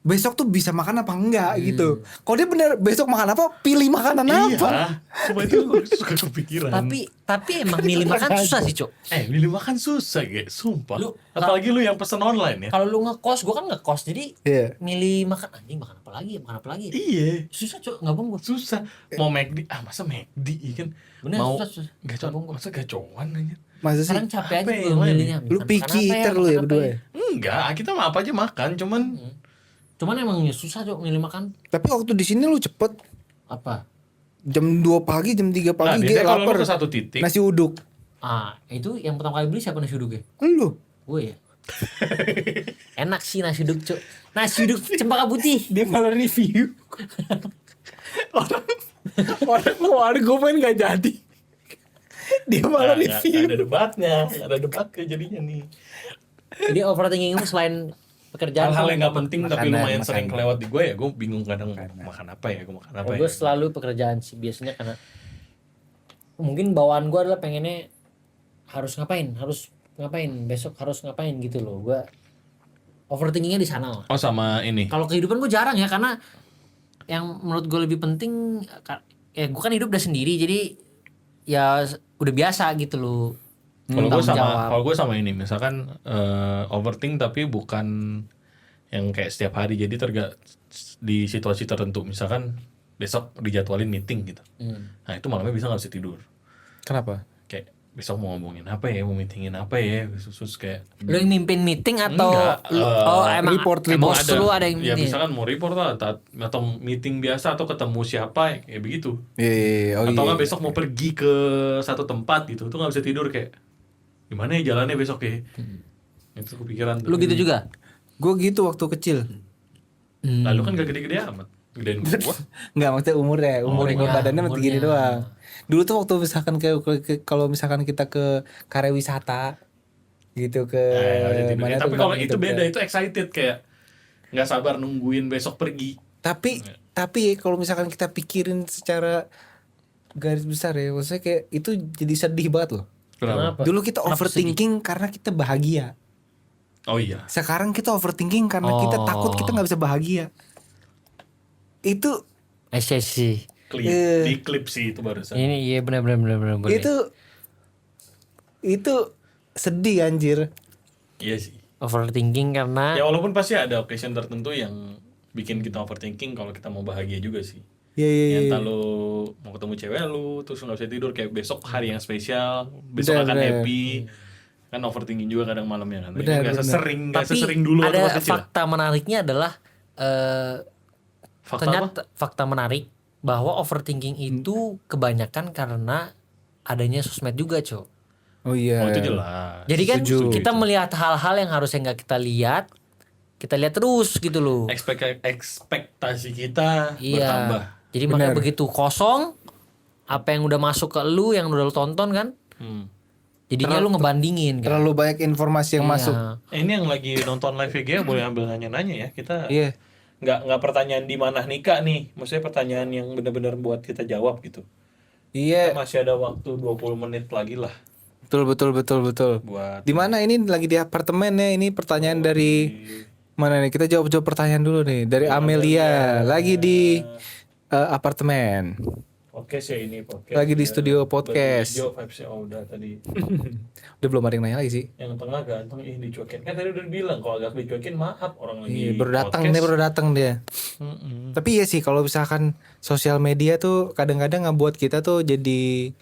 besok tuh bisa makan apa enggak gitu. Kalau dia bener besok makan apa, pilih makanan apa. Iya, cuma itu gue suka kepikiran. Tapi emang milih makan susah sih, Cuk. milih makan susah guys, sumpah. Lu- Apalagi lu yang pesen online ya. Kalau lu ngekos, gua kan ngekos jadi Iya. milih makan anjing makan apa lagi? Iya, Susah, Cuk, enggak gue. susah. Mau McD, masa McD ya kan? Bener, Mau susah. gacoan, masa gacoan aja? Masa sih? Sekarang capek aja Apa gue yang lain? milihnya. Lu Makan picky apa eater lu ya makan apa berdua ya? Enggak, kita mah apa aja makan, cuman Cuman emang ya susah, Cuk, milih makan. Tapi waktu di sini lu cepet Apa? jam 2 pagi, jam 3 nah, pagi biasanya kalau lu lapar. ke satu titik, Nasi uduk. Itu yang pertama kali beli siapa nasi uduk ya? Lu. Gue ya. Enak sih nasi uduk, Cuk. Nasi uduk cempaka putih. Dia malah review. orang keluarga gue main gak jadi. Dia malah nggak review. ada debatnya, nggak ada debatnya jadinya nih. Jadi overthinking lu selain pekerjaan Hal-hal lu- yang nggak penting tapi Makanan, lumayan sering makanan. kelewat di gue ya, gue bingung kadang makan apa ya, gue makan apa Kalau ya. gue selalu pekerjaan sih biasanya karena mungkin bawaan gue adalah pengennya harus ngapain besok harus ngapain gitu loh. Gue overthinkingnya di sana lah. Oh sama ini. Kalau kehidupan gue jarang ya karena yang menurut gue lebih penting ya gue kan hidup udah sendiri jadi ya udah biasa gitu loh. Kalau gue Tanggung sama, jawab. kalau gue sama ini, misalkan overthink tapi bukan yang kayak setiap hari, jadi di situasi tertentu, misalkan besok dijadwalin meeting gitu. Nah itu malamnya bisa nggak bisa tidur. Kenapa? Kayak besok mau ngomongin apa ya, mau meetingin apa ya, khusus kayak. Lu yang mimpin meeting atau Enggak, emang report bos lu ada yang ya ini? misalkan mau report lah, atau meeting biasa atau ketemu siapa kayak begitu. Iya, oh Atau iya. nggak besok mau pergi ke satu tempat gitu, tuh nggak bisa tidur kayak gimana ya jalannya besok ya. Itu kepikiran tuh. Lu gitu juga? Gue gitu waktu kecil. Lalu kan gak gede-gede amat, gedein gua. Enggak, maksudnya umurnya badannya masih gini umurnya. doang. Dulu tuh waktu misalkan kalau misalkan kita ke karya wisata gitu ke Nggak bisa tidur. mana Tapi tuh kalau gitu, itu beda, itu excited kayak nggak sabar nungguin besok pergi. Tapi kalau misalkan kita pikirin secara garis besar ya, maksudnya kayak itu jadi sedih banget loh. Kenapa? Dulu kita Kenapa overthinking karena kita bahagia. Oh iya. Sekarang kita overthinking karena kita takut kita nggak bisa bahagia. Itu sih. Di klip sih itu barusan. Ini iya benar. itu sedih anjir. Iya sih. Overthinking karena Ya walaupun pasti ada occasion tertentu yang bikin kita overthinking kalau kita mau bahagia juga sih. Iya. Entah lu mau ketemu cewek lu terus nggak bisa tidur kayak besok hari yang spesial, besok Bener, akan bener. happy. Kan overthinking juga kadang malamnya kan. Bener, Nggak bener. sesering tapi dulu ada waktu kecil. fakta menariknya adalah ternyata fakta menarik bahwa overthinking itu kebanyakan karena adanya sosmed juga, Cok. Oh iya. Oh itu jelas. Jadi kan Setuju. kita melihat hal-hal yang harusnya nggak kita lihat terus gitu loh. Ekspektasi kita bertambah. Iya. Jadi makanya begitu kosong, apa yang udah masuk ke lu, yang udah lu tonton kan, jadinya lu ngebandingin kan. Terlalu banyak informasi yang Iya. masuk. Ini yang lagi nonton live VG boleh ambil nanya-nanya ya. Kita Iya. nggak pertanyaan di mana nikah nih. Maksudnya pertanyaan yang benar-benar buat kita jawab gitu. Iya. Kita masih ada waktu 20 menit lagi lah Betul. buat Di mana ini lagi di apartemen ya? Ini pertanyaan dari mana nih? Kita jawab pertanyaan dulu nih. Dari Amelia. Lagi di apartemen. podcast ya ini podcast. Lagi di studio podcast. Hijau vibes-nya udah tadi. Udah belum ada yang nanya lagi sih. Yang tengah ganteng dicuekin. Kan tadi udah bilang kalau agak dicuekin maaf orang lagi Iya, baru datang podcast. dia baru datang dia. Tapi iya sih kalau misalkan sosial media tuh kadang-kadang ngebuat kita tuh jadi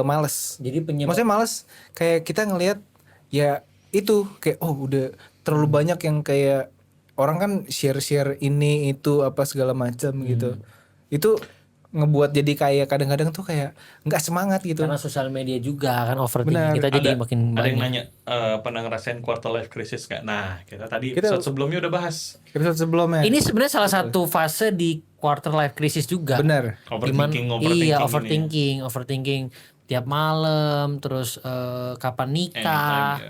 males. Jadi penyebab Maksudnya males kayak kita ngelihat ya itu kayak udah terlalu banyak yang kayak orang kan share ini itu apa segala macam gitu. Itu ngebuat jadi kayak kadang-kadang tuh kayak nggak semangat gitu. karena sosial media juga kan overthinking kita jadi makin Ada yang banyak. nanya pernah ngerasain quarter life crisis nggak? Nah kita tadi episode sebelumnya udah bahas. Episode sebelumnya. Ini sebenarnya salah satu fase di quarter life crisis juga. Benar. Iya, overthinking tiap malam, terus kapan nikah,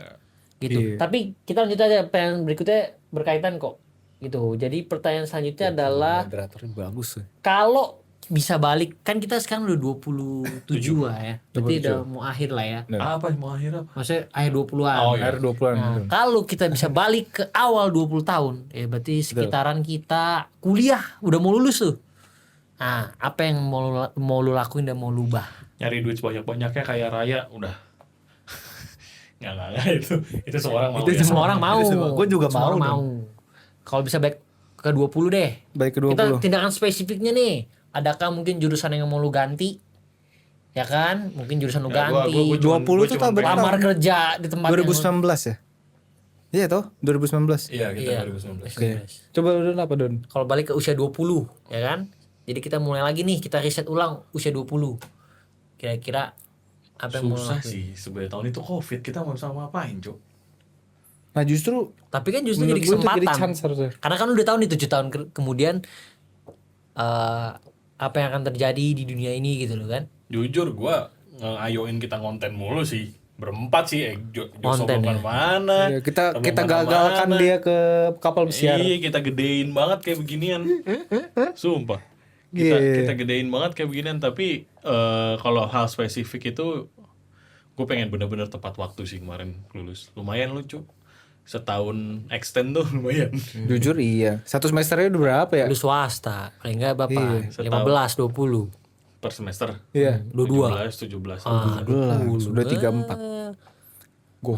gitu. Tapi kita lanjut aja, pertanyaan berikutnya berkaitan kok, gitu. Jadi pertanyaan selanjutnya adalah Moderatornya bagus. kalau bisa balik, kan kita sekarang udah 27 lah ya, berarti udah mau akhir lah ya. Apa mau akhir apa? Maksudnya akhir 20-an. Oh, iya. Akhir 20-an. Nah, kalau kita bisa balik ke awal 20 tahun, ya berarti sekitaran kita kuliah, udah mau lulus tuh. Nah, apa yang mau lu lakuin dan mau lu ubah? Nyari duit sebanyak-banyaknya kayak raya udah. nggak itu semua orang mau. Itu ya. Semua orang mau. Gue juga Semua orang mau. Kalau bisa baik ke 20 deh. Baik ke 20. Kita tindakan spesifiknya nih. Adakah mungkin jurusan yang mau lu ganti? Ya kan? Mungkin jurusan lu Ya, gua ganti. cuman- 20 gua tuh cuman tahun berapa? Lamar kerja di tempat 2019 ya? Iya toh, 2019. Iya kita Iya. 2019. Oke. Coba Don apa Don? Kalau balik ke usia 20, ya kan? Jadi kita mulai lagi nih, kita riset ulang usia 20. Kira-kira apa yang mau Susah lakuin? sih sebenarnya tahun itu covid kita mau bisa ngapain Cok? Nah justru Tapi kan justru menurut jadi gue itu kesempatan. jadi chance harusnya. Karena kan udah tahu nih 7 tahun kemudian apa yang akan terjadi di dunia ini gitu loh kan. Jujur gua ngayoin kita konten mulu sih. Berempat sih Konten, ya. mana Ya, kita gagalkan dia ke kapal pesiar. Iya kita gedein banget kayak beginian. Sumpah. Kita gedein banget kayak beginian. Tapi kalau hal spesifik itu gue pengen bener-bener tepat waktu sih kemarin lulus. Lumayan lucu. Setahun extend tuh lumayan. Jujur iya. Satu semesternya udah berapa ya? Lu swasta, paling enggak berapa? setahun. 15, 20. Per semester. Iya. 22. 17. Ah, 12, udah 34.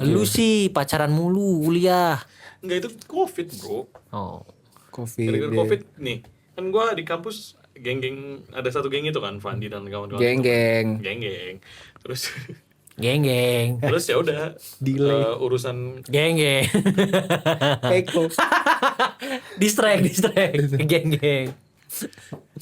Lu sih pacaran mulu kuliah. Enggak itu covid bro. Oh. Covid. Gara-gara covid nih. Kan gue di kampus geng-geng. Ada satu geng itu kan Fandi dan kawan-kawan. Geng-geng. Geng-geng. Terus Geng-geng. terus ya udah urusan Geng-geng. Eko. distract. Geng-geng.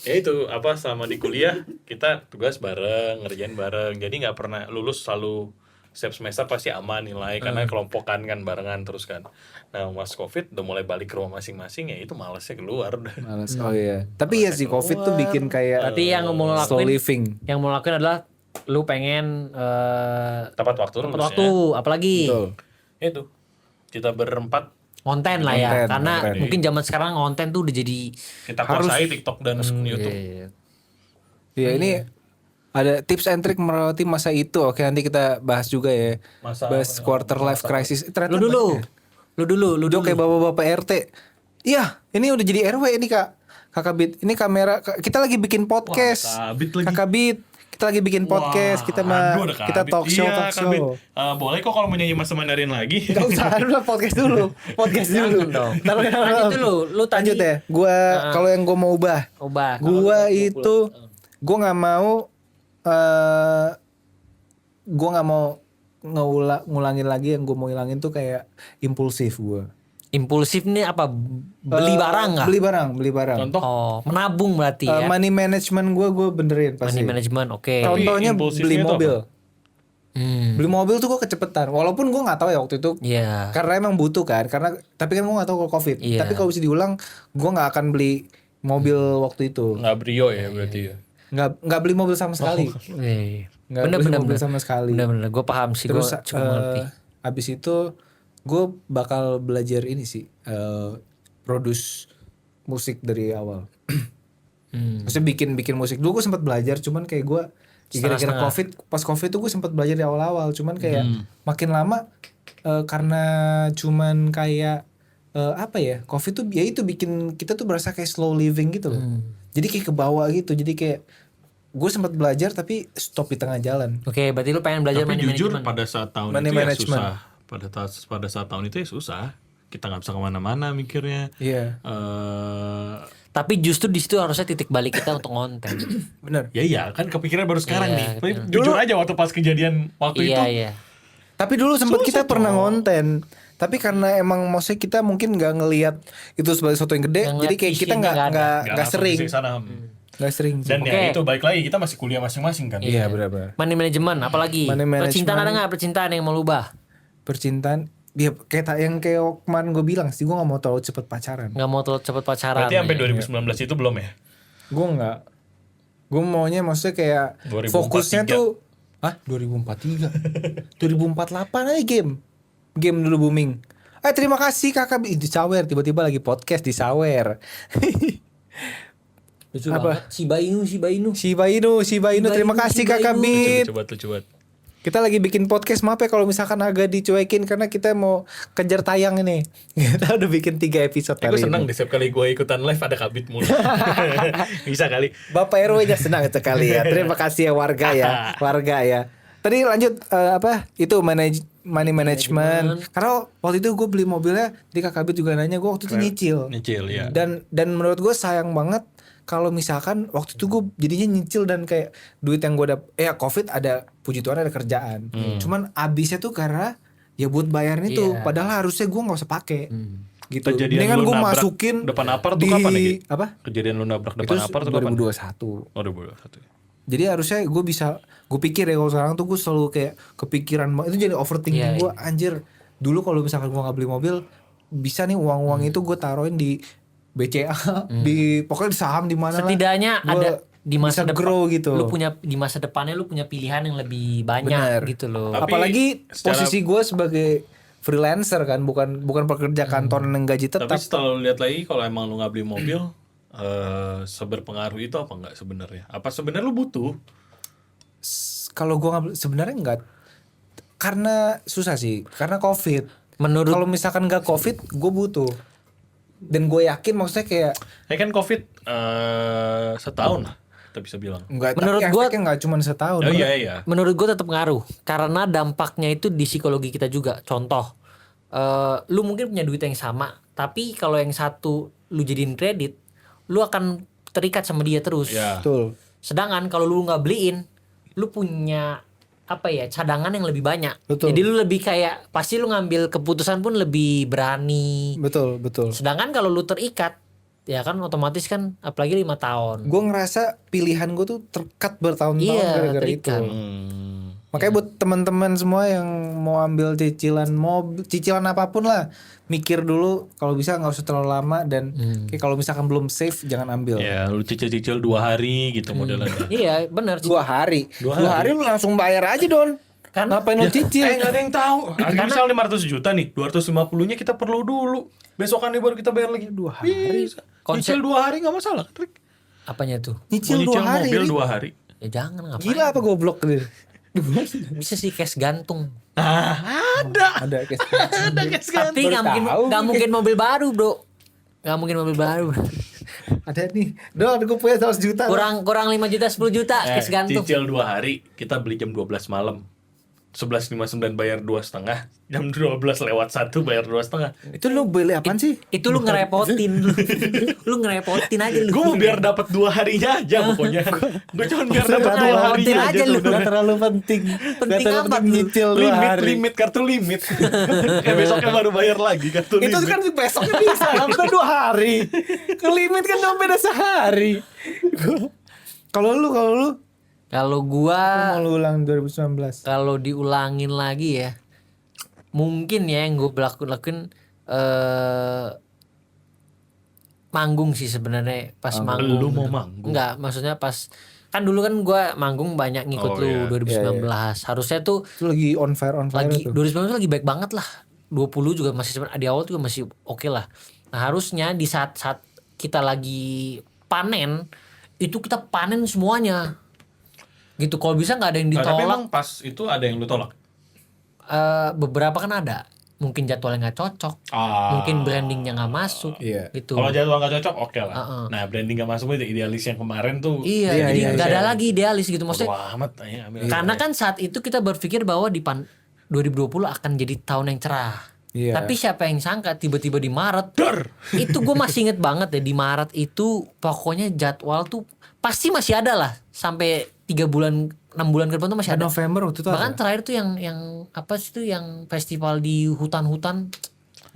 ya itu apa selama di kuliah kita tugas bareng ngerjain bareng jadi nggak pernah lulus selalu setiap semester pasti aman nilai karena kelompokan kan barengan terus kan nah pas covid udah mulai balik ke rumah masing-masing ya itu malesnya keluar udah Males. Oh iya. Tapi ya sih Covid tuh bikin kayak Berarti yang mau lu slow lakuin, living. yang mau lakuin adalah lu pengen tepat waktu tepat lulusnya. waktu, apalagi Betul. itu kita berempat konten lah ya, Konten, karena konten. mungkin zaman sekarang konten tuh udah jadi kita kuasai TikTok dan YouTube Ya ini ada tips and trick melewati masa itu. Oke nanti kita bahas juga ya. Bahas quarter life crisis. Ternyata lu dulu kayak bapak-bapak RT. Iya, ini udah jadi RW ini Kak. Kakak Bit. Ini kamera kita lagi bikin podcast. Kakak Bit lagi. Kakak Bit. Kita lagi bikin podcast. Kita aduh, ada kita Kabit. talk show, Iya, talk Kabit. show. Boleh kok kalau mau nyanyi Mas Mandarin lagi Gak usah, udah podcast dulu. Podcast dulu. dong. Taruh, Lanjut dulu. Lu tadi lanjut ya. Gua kalau yang gua mau ubah. ubah. Gua itu gua nggak mau gua nggak mau ngulangin lagi yang gua mau hilangin tuh kayak impulsif gua. Impulsif nih apa? Beli barang nggak? Beli barang. Contoh Oh, menabung berarti ya. Money management gue benerin pasti. Money management, oke. Contohnya impulsifnya beli itu mobil. apa? Beli mobil tuh gue kecepetan. Walaupun gue nggak tahu ya waktu itu. Iya. Karena emang butuh kan. Tapi kan gue nggak tahu kalau COVID. Iya. Tapi kalau bisa diulang, gue nggak akan beli mobil waktu itu. nggak brio ya berarti ya. Nggak beli mobil sama sekali. Nggak beli mobil sama sekali. Bener-bener. Gue paham sih. Gue Terus cukup ngerti. abis itu gue bakal belajar ini sih. Produce musik dari awal. Maksudnya bikin musik. Dulu gue sempat belajar, cuman kayak gue gara-gara pas covid tuh gue sempat belajar di awal-awal, cuman kayak makin lama karena cuman kayak apa ya, covid tuh ya itu bikin kita tuh berasa kayak slow living gitu loh. Jadi kayak ke bawah gitu, jadi kayak gue sempat belajar tapi stop di tengah jalan. Oke, berarti lu pengen belajar Tapi money jujur management. pada saat tahun Money itu management. ya susah. Pada saat tahun itu ya susah. Kita nggak bisa kemana-mana mikirnya. Iya. Tapi justru di situ harusnya titik balik kita untuk konten. Bener. Ya iya kan kepikiran baru sekarang Iya, nih. Tapi betul. jujur aja waktu pas kejadian waktu itu. Iya. Tapi dulu sempat Susah kita tuh. pernah ngonten. Tapi karena emang maksudnya kita mungkin nggak ngelihat itu sebagai sesuatu yang gede, Nggak jadi ngeliat kayak kita isinya nggak Nggak langsung sering, ke sana. nggak sering. Dan Oke. ya itu balik lagi kita masih kuliah masing-masing kan. Iya benar-benar. Money management, apalagi? Money management. Percintaan ada nggak percintaan yang mau lu ubah? Percintaan, dia yang kayak kemarin gue bilang sih, gue nggak mau terlalu cepet pacaran. Nggak mau terlalu cepet pacaran. Berarti sampai ya. 2019 itu belum ya? Gue nggak. Gue maunya maksudnya kayak 2043. fokusnya tuh, 2043, 2048 aja game dulu booming. Terima kasih kakak di Sawer, tiba-tiba lagi podcast di Sawer. Lucu Apa? banget. Shiba Inu. Shiba Inu, terima kasih Shiba kakak Inu. Bit. Lucu banget. Kita lagi bikin podcast, maaf ya kalau misalkan agak dicuekin karena kita mau kejar tayang ini. Kita udah bikin 3 episode Gue kali seneng ini. deh setiap kali gue ikutan live ada kabit mulu. Bisa kali. Bapak RW nya senang sekali ya. Terima kasih ya warga ya. Tadi lanjut itu money management. Karena waktu itu gue beli mobilnya, di kakak Bit juga nanya, gue waktu itu nyicil. Nyicil ya. Dan menurut gue sayang banget kalau misalkan waktu itu gue jadinya nyicil dan kayak duit yang gue COVID ada, puji Tuhan ada kerjaan. Cuman abisnya tuh karena ya buat bayarin itu. Iya. Padahal harusnya gue nggak usah pakai. Gitu. Kejadian Mendingan lu gue nabrak masukin depan apart tuh di kapan ya, Gi? apa? Kejadian lu nabrak Itu depan apart tuh kapan? 2021. Oh 2021. Jadi harusnya gue pikir ya kalau sekarang tuh gue selalu kayak kepikiran itu jadi overthinking gue anjir. Dulu kalau misalkan gue nggak beli mobil bisa nih uang itu gue taruhin di BCA, di pokoknya di saham di mana lah. Setidaknya Gua ada di masa bisa depan grow gitu. Lu punya di masa depannya lu punya pilihan yang lebih banyak Bener. gitu loh. Tapi Apalagi secara- posisi gue sebagai freelancer kan, bukan pekerja kantoran yang gaji tetap. Tapi setelah lu lihat lagi kalau emang lu nggak beli mobil, seberpengaruh itu apa enggak sebenarnya? Apa sebenarnya lu butuh? Kalau gue sebenarnya enggak, karena susah sih, karena COVID. Menurut Kalau misalkan nggak COVID, gue butuh. Dan gue yakin maksudnya kayak Ya kan COVID setahun lah kita bisa bilang. enggak, Menurut tapi gua- efeknya nggak cuma setahun. Oh Bro. iya. menurut gue tetap ngaruh karena dampaknya itu di psikologi kita juga. Contoh, lu mungkin punya duit yang sama, tapi kalau yang satu lu jadiin kredit, lu akan terikat sama dia terus. Ya. Betul. Sedangkan kalau lu nggak beliin, lu punya cadangan yang lebih banyak. Betul. Jadi lu lebih kayak pasti lu ngambil keputusan pun lebih berani. Betul. Sedangkan kalau lu terikat, ya kan otomatis kan apalagi 5 tahun. Gue ngerasa pilihan gue tuh terkat bertahun-tahun Iya, gara-gara terikat. itu. Makanya buat teman-teman semua yang mau ambil cicilan mobil, cicilan apapun lah, mikir dulu kalau bisa nggak usah terlalu lama dan kayak kalau misalkan belum safe jangan ambil. Ya, lu cicil-cicil 2 hari gitu modelnya. Iya, benar. 2 hari. 2 hari lu langsung bayar aja Don. Kan- Ngapain lu cicil? Nggak ada yang tahu. Misal 500 juta nih, 250-nya kita perlu dulu. Besokannya baru kita bayar lagi. 2 hari. Bisa. Cicil 2 hari nggak masalah. Rick. Apanya tuh? Nyicil 2 hari. mobil Rik. 2 hari. Ya jangan ngapain. Gila apa goblok gitu. Bisa sih cash gantung. Ada kes. Tapi Baru nggak mungkin tahu nggak nih. mungkin mobil baru, Bro. Nggak mungkin mobil baru. Ada nih. Don, gue punya 100 juta. kurang 5 juta 10 juta cash gantung. Cicil 2 hari, kita beli jam 12 malam. 11.59 bayar 2,5, jam 12:01 bayar 2,5. Itu lu beli apaan sih? Itu lu ngerepotin lu ngerepotin aja lu. Gue mau biar dapat 2 harinya aja pokoknya. Gue cuma biar dapat 2 ngerepotin harinya aja aja lu. sebenarnya. Gak terlalu penting. Penting Gak terlalu apa penting tuh? nyicil 2 hari. Limit kartu limit. Besoknya baru bayar lagi kartu Itu limit. kan besoknya bisa, bukan 2 hari. Ke limit kan cuma beda sehari. Kalau lu Kalau gua mau lu ulang 2019. kalau diulangin lagi ya, mungkin ya yang gue lakuin manggung sih sebenarnya pas manggung. Lu mau manggung? Enggak, maksudnya pas kan dulu kan gue manggung banyak ngikut Oh, lu iya. 2019. Harusnya tuh Itu lagi on fire lagi tuh. 2019 lagi baik banget lah. 20 juga masih di awal juga masih oke lah. Nah, harusnya di saat kita lagi panen itu kita panen semuanya. Gitu, kalau bisa nggak ada yang Nah, tapi ditolak. emang pas itu ada yang lu tolak? Beberapa kan ada, mungkin jadwalnya nggak cocok, mungkin brandingnya nggak masuk, Iya. gitu. Kalau jadwal nggak cocok oke lah. Nah, branding nggak masuk itu idealis yang kemarin tuh. Iya, jadi nggak ada lagi idealis gitu, Bodo maksudnya. amat ya, ambil Karena kan saat itu kita berpikir bahwa 2020 akan jadi tahun yang cerah. Iya. Tapi siapa yang sangka tiba-tiba di Maret, itu gue masih inget banget ya, di Maret itu pokoknya jadwal tuh pasti masih ada lah sampai 3 bulan 6 bulan ke depan tuh masih ada. November waktu itu Bahkan ada. terakhir tuh yang apa sih tuh yang festival di hutan-hutan.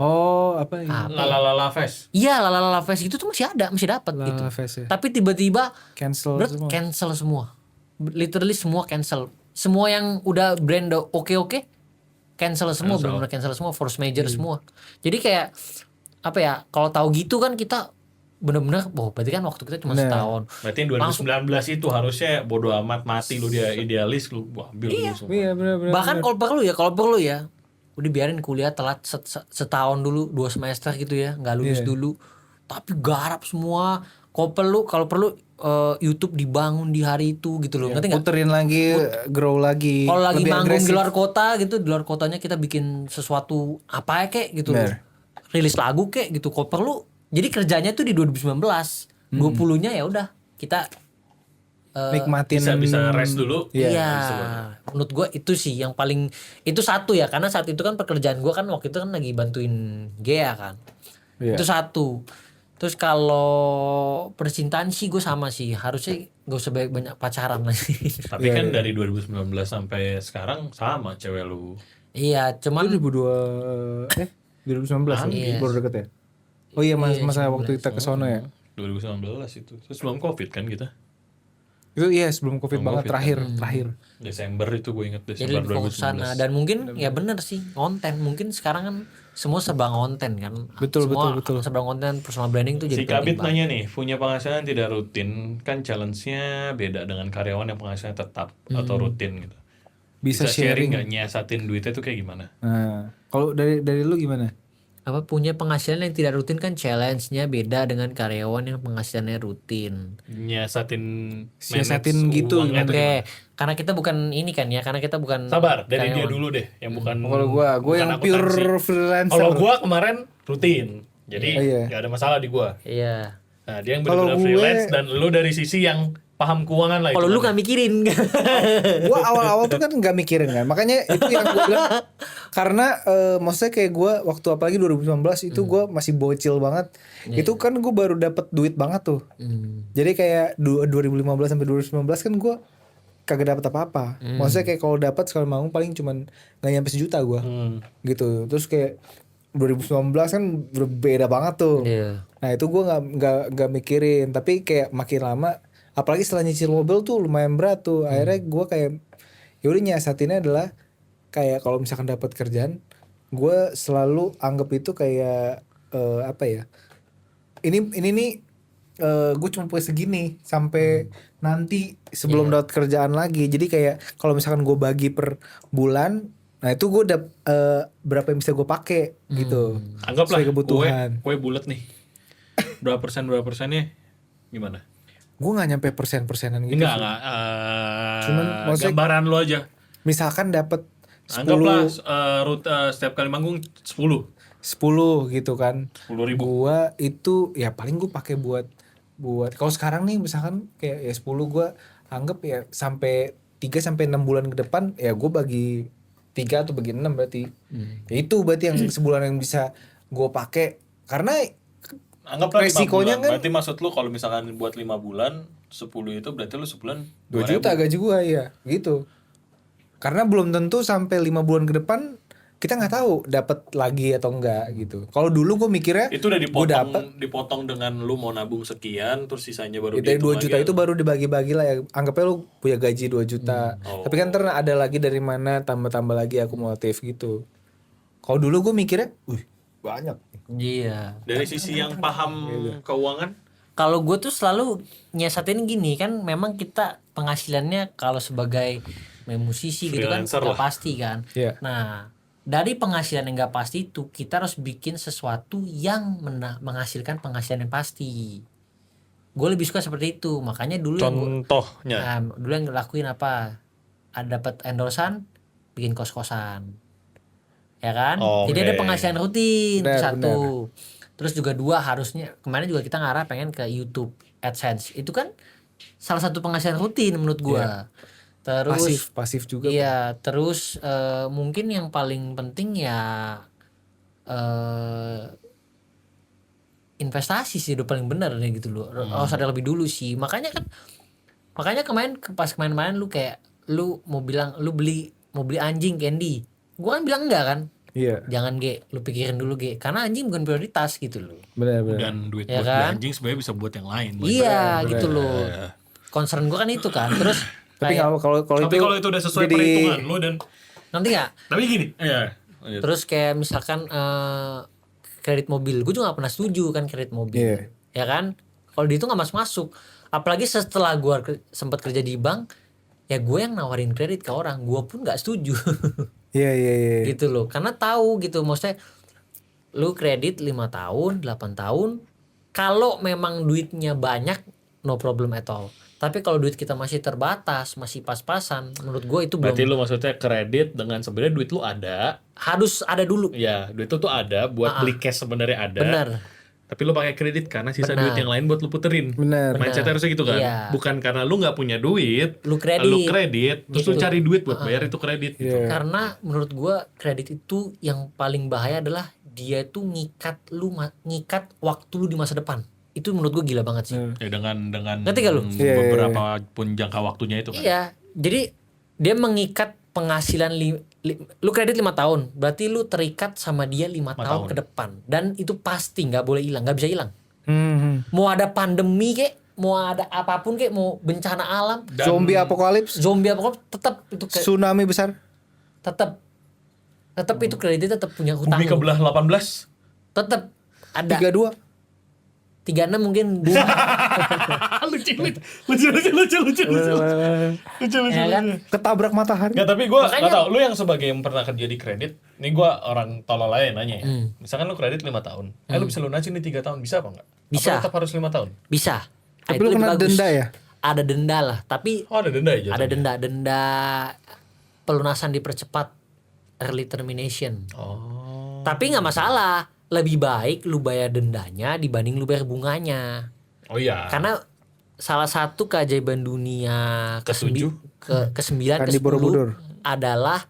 Oh, apa ini? Lalalala Fest. Iya, Lalala Fest itu tuh masih ada, masih dapat gitu. Lalala Fest ya. Tapi tiba-tiba Cancel semua. cancel semua. Literally semua cancel. Semua yang udah brand oke cancel semua, benar-benar cancel semua, force major semua. Jadi kayak apa ya? Kalau tahu gitu kan kita benar-benar, berarti kan waktu kita cuma setahun. Berarti yang 2019 itu harusnya bodo amat, mati lu, dia idealis lu ambil dulu semua. Iya, benar-benar. Bahkan kalau perlu ya, udah biarin kuliah telat setahun dulu, 2 semester gitu ya, nggak lulus dulu. Tapi garap semua. Kalau perlu YouTube dibangun di hari itu gitu loh. Ngerti nggak? Puterin lagi, grow lagi. Kalau lagi lebih manggung di agresif. luar kota gitu, di luar kotanya kita bikin sesuatu apa ya kek gitu. Bener. Rilis lagu kek gitu. Kalau perlu. Jadi kerjanya tuh di 2019. 20-nya ya udah kita Nikmatin. Bisa rest dulu. iya. Menurut gue itu sih yang paling, itu satu ya, karena saat itu kan pekerjaan gue kan waktu itu kan lagi bantuin Gea kan. Iya. Itu satu. Terus kalau percintaan sih gue sama sih, harusnya gak usah banyak pacaran lagi. Tapi kan dari 2019 sampai sekarang sama cewek lu. Iya, cuman 2019 ya? Baru deket ya? Oh iya, masa waktu kita ke sono ya? 2019 itu. Terus sebelum Covid kan kita. Itu iya sebelum Covid banget, terakhir. Desember itu gue inget, jadi Desember lebih fokus sana. 2019. Dan mungkin ya bener sih, konten. Mungkin sekarang kan semua serba konten kan. Betul. Serba konten, personal branding tuh jadi Si Kabit penting banget. nanya nih, punya penghasilan tidak rutin, kan challenge-nya beda dengan karyawan yang penghasilannya tetap atau rutin gitu. Bisa sharing. nggak nyiasatin duitnya tuh kayak gimana? Nah, kalau dari lu gimana? Apa punya penghasilan yang tidak rutin kan challenge-nya beda dengan karyawan yang penghasilannya rutin. Nyiasatin Siasatin manage gitu, uangnya tuh Oke, gimana? karena kita bukan ini kan ya, karena kita bukan Sabar, dari dia karyawan. dulu deh, yang bukan. Kalau gua bukan yang akuntansi. pure freelancer. Kalau gua kemarin rutin, jadi Oh, iya. nggak ada masalah di gua. Iya. Nah, dia yang Kalau benar-benar gue- freelance dan lu dari sisi yang paham keuangan lah. Kalau lu hitungannya. nggak mikirin. Gua awal-awal tuh kan nggak mikirin kan, makanya itu yang gue bilang, karena maksudnya kayak gue waktu apalagi 2019 itu gue masih bocil banget. Itu kan gue baru dapet duit banget tuh. Jadi kayak 2015 sampai 2019 kan gue kagak dapet apa-apa. Maksudnya kayak kalau dapat sekali manggung paling cuman nggak nyampe sejuta gue, gitu. Terus kayak 2019 kan berbeda banget tuh. Iya. Nah itu gue nggak mikirin, tapi kayak makin lama, apalagi setelah nyicil mobil tuh lumayan berat tuh. Akhirnya gue kayak yaudah nyiasatinnya adalah kayak kalau misalkan dapat kerjaan, gue selalu anggap itu kayak apa ya? Ini nih gue cuma punya segini sampai nanti sebelum dapat kerjaan lagi. Jadi kayak kalau misalkan gue bagi per bulan, nah itu gue udah berapa yang bisa gue pakai gitu. Anggaplah sesuai kebutuhan. kue bulat nih. Berapa persennya gimana? Gue nggak nyampe persen-persenan gitu. Enggak, sih. enggak. Cuman maksudnya- Gambaran lu aja. Misalkan dapat Anggaplah 10 setiap kali manggung 10 gitu kan. 10.000. Gua itu ya paling gue pakai buat kalau sekarang nih misalkan kayak ya 10 gue anggap ya sampai 3 sampai 6 bulan ke depan ya gue bagi 3 atau bagian 6 berarti. Ya itu berarti yang sebulan yang bisa gue pakai karena Anggaplah 5 resikonya bulan. kan- Berarti maksud lu kalau misalkan buat 5 bulan 10 itu berarti lu sebulan 2 juta gaji gue ya gitu. Karena belum tentu sampai 5 bulan ke depan kita nggak tahu dapat lagi atau enggak gitu. Kalau dulu gue mikirnya Itu udah gue dapet dipotong dengan lu mau nabung sekian terus sisanya baru dari 2 dihitung juta lagi. itu baru dibagi-bagi lah ya. Anggapnya lu punya gaji 2 juta. Oh. Tapi kan ntar ada lagi dari mana tambah-tambah lagi akumulatif gitu. Kalau dulu gue mikirnya, banyak. Iya. Dari sisi yang paham keuangan, Kalau gue tuh selalu nyiasatin gini kan, memang kita penghasilannya kalau sebagai musisi gitu kan Freelancer nggak lah. pasti kan. Iya. Nah, dari penghasilan yang nggak pasti itu kita harus bikin sesuatu yang menghasilkan penghasilan yang pasti. Gue lebih suka seperti itu. Makanya dulu contohnya. dulu yang lakuin apa? Ada dapat endorsan, bikin kos-kosan. Ya kan? Jadi ada Oke. penghasilan rutin Benar, satu. Terus juga 2 harusnya kemarin juga kita ngarah pengen ke YouTube AdSense. Itu kan salah satu penghasilan rutin menurut gua. Terus Pasif juga. iya, terus mungkin yang paling penting ya investasi sih udah paling benar nih gitu loh. Harus ada lebih dulu sih. Makanya kemarin pas kemarin lu kayak lu mau bilang lu mau beli anjing Candy. Gua kan bilang enggak kan. Iya, Jangan lu pikirin dulu karena anjing bukan prioritas gitu loh. benar-benar. Dan duit Ya buat kan? beli anjing sebenarnya bisa buat yang lain. Iya gitu loh. Concern gua kan itu kan. Terus Tapi kayak, kalau Tapi kalau itu udah sesuai jadi- perhitungan lu dan nanti nggak. tapi gini. Iya. Terus kayak misalkan kredit mobil, gue juga gak pernah setuju kan kredit mobil, Iya. ya kan? Kalau di itu nggak masuk. Apalagi setelah gue sempat kerja di bank, ya gue yang nawarin kredit ke orang, gue pun nggak setuju, Iya. gitu loh. Karena tahu gitu, maksudnya lu kredit 5 tahun, 8 tahun, kalau memang duitnya banyak, no problem at all. Tapi kalau duit kita masih terbatas, masih pas-pasan, menurut gue itu Berarti belum lu maksudnya kredit dengan sebenarnya duit lu ada. harus ada dulu. Ya, duit lu tuh ada buat beli cash sebenarnya ada. Benar. Tapi lu pakai kredit karena sisa Benar. duit yang lain buat lu puterin. Benar. Mindsetnya harusnya gitu kan. Iya. Bukan karena lu nggak punya duit, Lu kredit. terus lu Gitu. cari duit buat bayar itu kredit gitu. Iya. Karena menurut gua kredit itu yang paling bahaya adalah dia tuh ngikat waktu lu di masa depan. Itu menurut gua gila banget sih. Ya dengan Ngerti gak lu? beberapa pun jangka waktunya itu kan. Iya. Jadi dia mengikat penghasilan lu kredit 5 tahun, berarti lu terikat sama dia 5 tahun ke depan. Dan itu pasti nggak boleh hilang, nggak bisa hilang. Mau ada pandemi kek, mau ada apapun kek, mau bencana alam, Zombie apokalips, zombie apa tetap itu tsunami besar. tetap itu kreditnya tetap punya hutang. Bumi kebelah 18. Tetap ada 32. 36 mungkin lucu. ya kan? Ketabrak matahari. Nggak, tapi gue Makanya- nggak tahu. Lu yang sebagai yang pernah kerja di kredit, ini gue orang tolol aja yang nanya ya. Misalkan lu kredit 5 tahun, lu bisa lunasin di 3 tahun, bisa apa enggak? Bisa. Apa tetap harus 5 tahun? Bisa. Tapi Itu lu lebih kena bagus. denda ya? Ada denda lah, tapi Oh, ada denda ya? ada jatuhnya? denda pelunasan dipercepat, early termination. Oh. Tapi nggak masalah, lebih baik lu bayar dendanya dibanding lu bayar bunganya. Oh iya. Karena salah satu keajaiban dunia Ketujuh? ke-9 Candi Borobudur. ke-10 adalah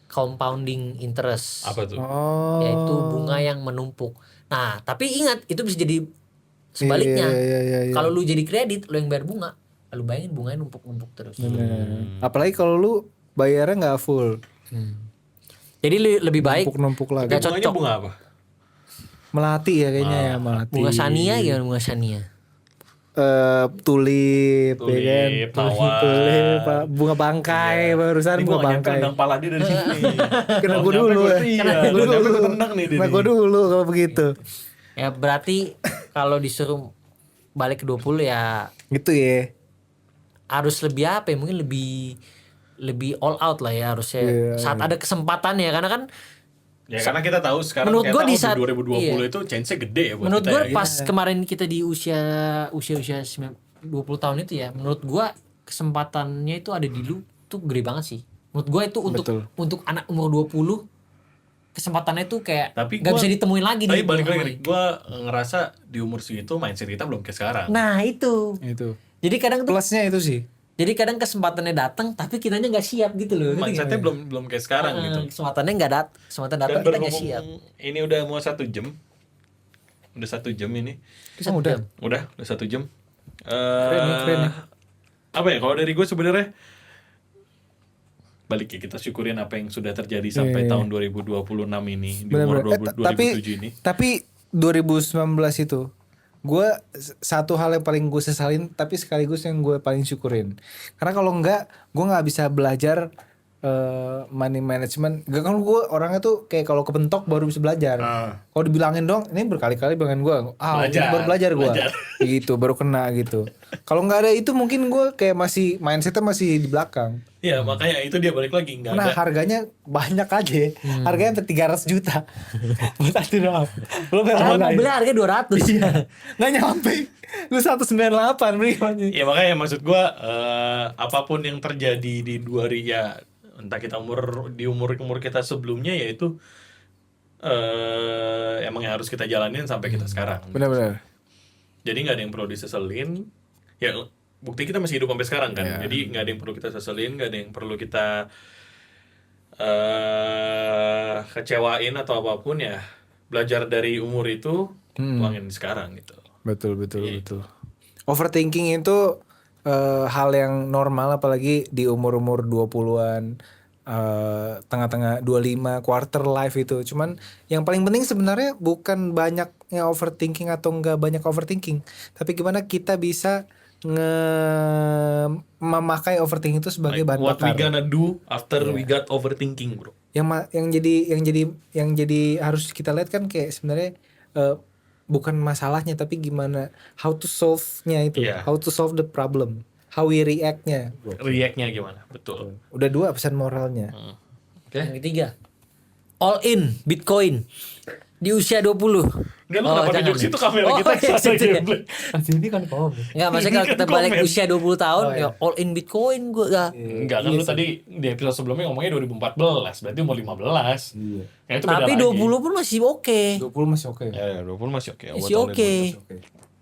compounding interest. Apa tuh? Oh. Yaitu bunga yang menumpuk. Nah, tapi ingat itu bisa jadi sebaliknya. Iya. Kalau lu jadi kredit, lu yang bayar bunga, lu bayangin bunganya numpuk-numpuk terus. Apalagi kalau lu bayarnya nggak full, Jadi lebih baik numpuk lagi. Nggak Bunganya cocok. bunga apa? Melati ya kayaknya ya, melati. bunga sania gimana bunga sania? Tulip, ya kan? Tulip, mawar. Tulip, Pak. Bunga bangkai, barusan Ini bunga gua nggak nyampe bangkai. tendang pala dia dari sini. Kena Kalau gua nyampe dulu gua- ya. Iya, Kena kalau gua nyampe dulu. gua tendang nih dia Kena nih. gua dulu kalau begitu. Ya berarti kalau disuruh balik ke 20 ya Gitu ya. harus lebih apa ya? Mungkin lebih all out lah ya harusnya. Iya. Saat ada kesempatan ya, karena kan Ya karena kita tahu sekarang Menurut gua di saat- 2020 itu chance-nya gede ya buat menurut kita gue ya. pas kemarin kita di usia 20 tahun itu ya, menurut gue kesempatannya itu ada di lu tuh gede banget sih. Menurut gue itu untuk anak umur 20 kesempatannya tuh kayak Tapi nggak gua- bisa ditemuin lagi Tapi di balik umur lagi, ini. gue ngerasa di umur segitu mindset kita belum kayak sekarang. Nah itu. Itu. Jadi kadang tuh Plusnya itu sih. Jadi kadang kesempatannya datang tapi kitanya nggak siap gitu loh. Mindsetnya belum kayak sekarang gitu. Kesempatannya nggak kesempatan Dan datang kita nggak berhubung siap. ini udah mau 1 jam. Udah 1 jam ini. Itu udah. Udah 1 jam. Keren nih. Apa ya kalau dari gue sebenarnya balik ya kita syukurin apa yang sudah terjadi sampai tahun 2026 ini di umur 2027 ini. Tapi 2019 itu gue satu hal yang paling gue sesalin tapi sekaligus yang gue paling syukurin. Karena kalau enggak gue nggak bisa belajar money management. Gak kan gue orangnya tuh kayak kalau kepentok baru bisa belajar. Kalau dibilangin dong, ini berkali-kali bilangin gue, baru belajar gue, gitu, baru kena gitu. Kalau nggak ada itu mungkin gue kayak masih mindsetnya masih di belakang. Iya makanya itu dia balik lagi nggak Nah ada. harganya banyak aja, harganya sampai 300 juta buat satu doang. Lo Padahal mobilnya harganya 200. nggak nyampe, lu 198 beli. Ya makanya maksud gue apapun yang terjadi di 2000 ya entah kita umur kita sebelumnya ya itu emang yang harus kita jalanin sampai kita sekarang. Benar-benar. Jadi nggak ada yang perlu diseselin. Ya bukti kita masih hidup sampai sekarang kan. Jadi nggak ada yang perlu kita seselin, nggak ada yang perlu kita kecewain atau apapun ya. Belajar dari umur itu, tuangin sekarang gitu. Betul. Overthinking itu hal yang normal apalagi di umur-umur 20-an, tengah-tengah 25, quarter life itu. Cuman yang paling penting sebenarnya bukan banyaknya overthinking atau enggak banyak overthinking, tapi gimana kita bisa memakai overthinking itu sebagai bahan What we bakar. gonna do after we got overthinking, bro? Yang jadi harus kita lihat kan kayak sebenarnya bukan masalahnya tapi gimana how to solve-nya itu, how to solve the problem, how we react-nya. React-nya gimana? Betul. Udah 2 pesan moralnya. Yang ketiga, all in Bitcoin di usia 20. Enggak, lu kenapa jangan nunjuk ya? situ kamera kita iya, kesana situ ya. gameplay. Ini kan Enggak, maksudnya kalau kita balik Komen. usia 20 tahun ya all in Bitcoin gue Enggak kan lu tadi di episode sebelumnya ngomongnya 2014, berarti umur 15. Iya. Ya, itu beda Tapi lagi. 20 pun masih oke. 20 masih oke. Ya, 20 masih oke. Masih oke.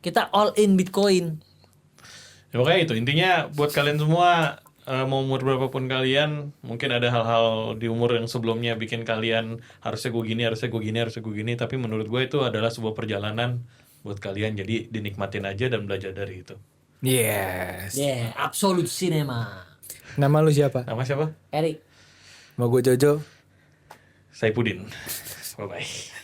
Kita all in Bitcoin. Ya pokoknya itu intinya buat kalian semua mau umur berapapun kalian, mungkin ada hal-hal di umur yang sebelumnya bikin kalian harusnya gue gini, tapi menurut gue itu adalah sebuah perjalanan buat kalian, jadi dinikmatin aja dan belajar dari itu. Yes. Yeah, Absolute Cinema. Nama lu siapa? Nama siapa? Erik. Mau gue Jojo. Saipudin. Bye bye.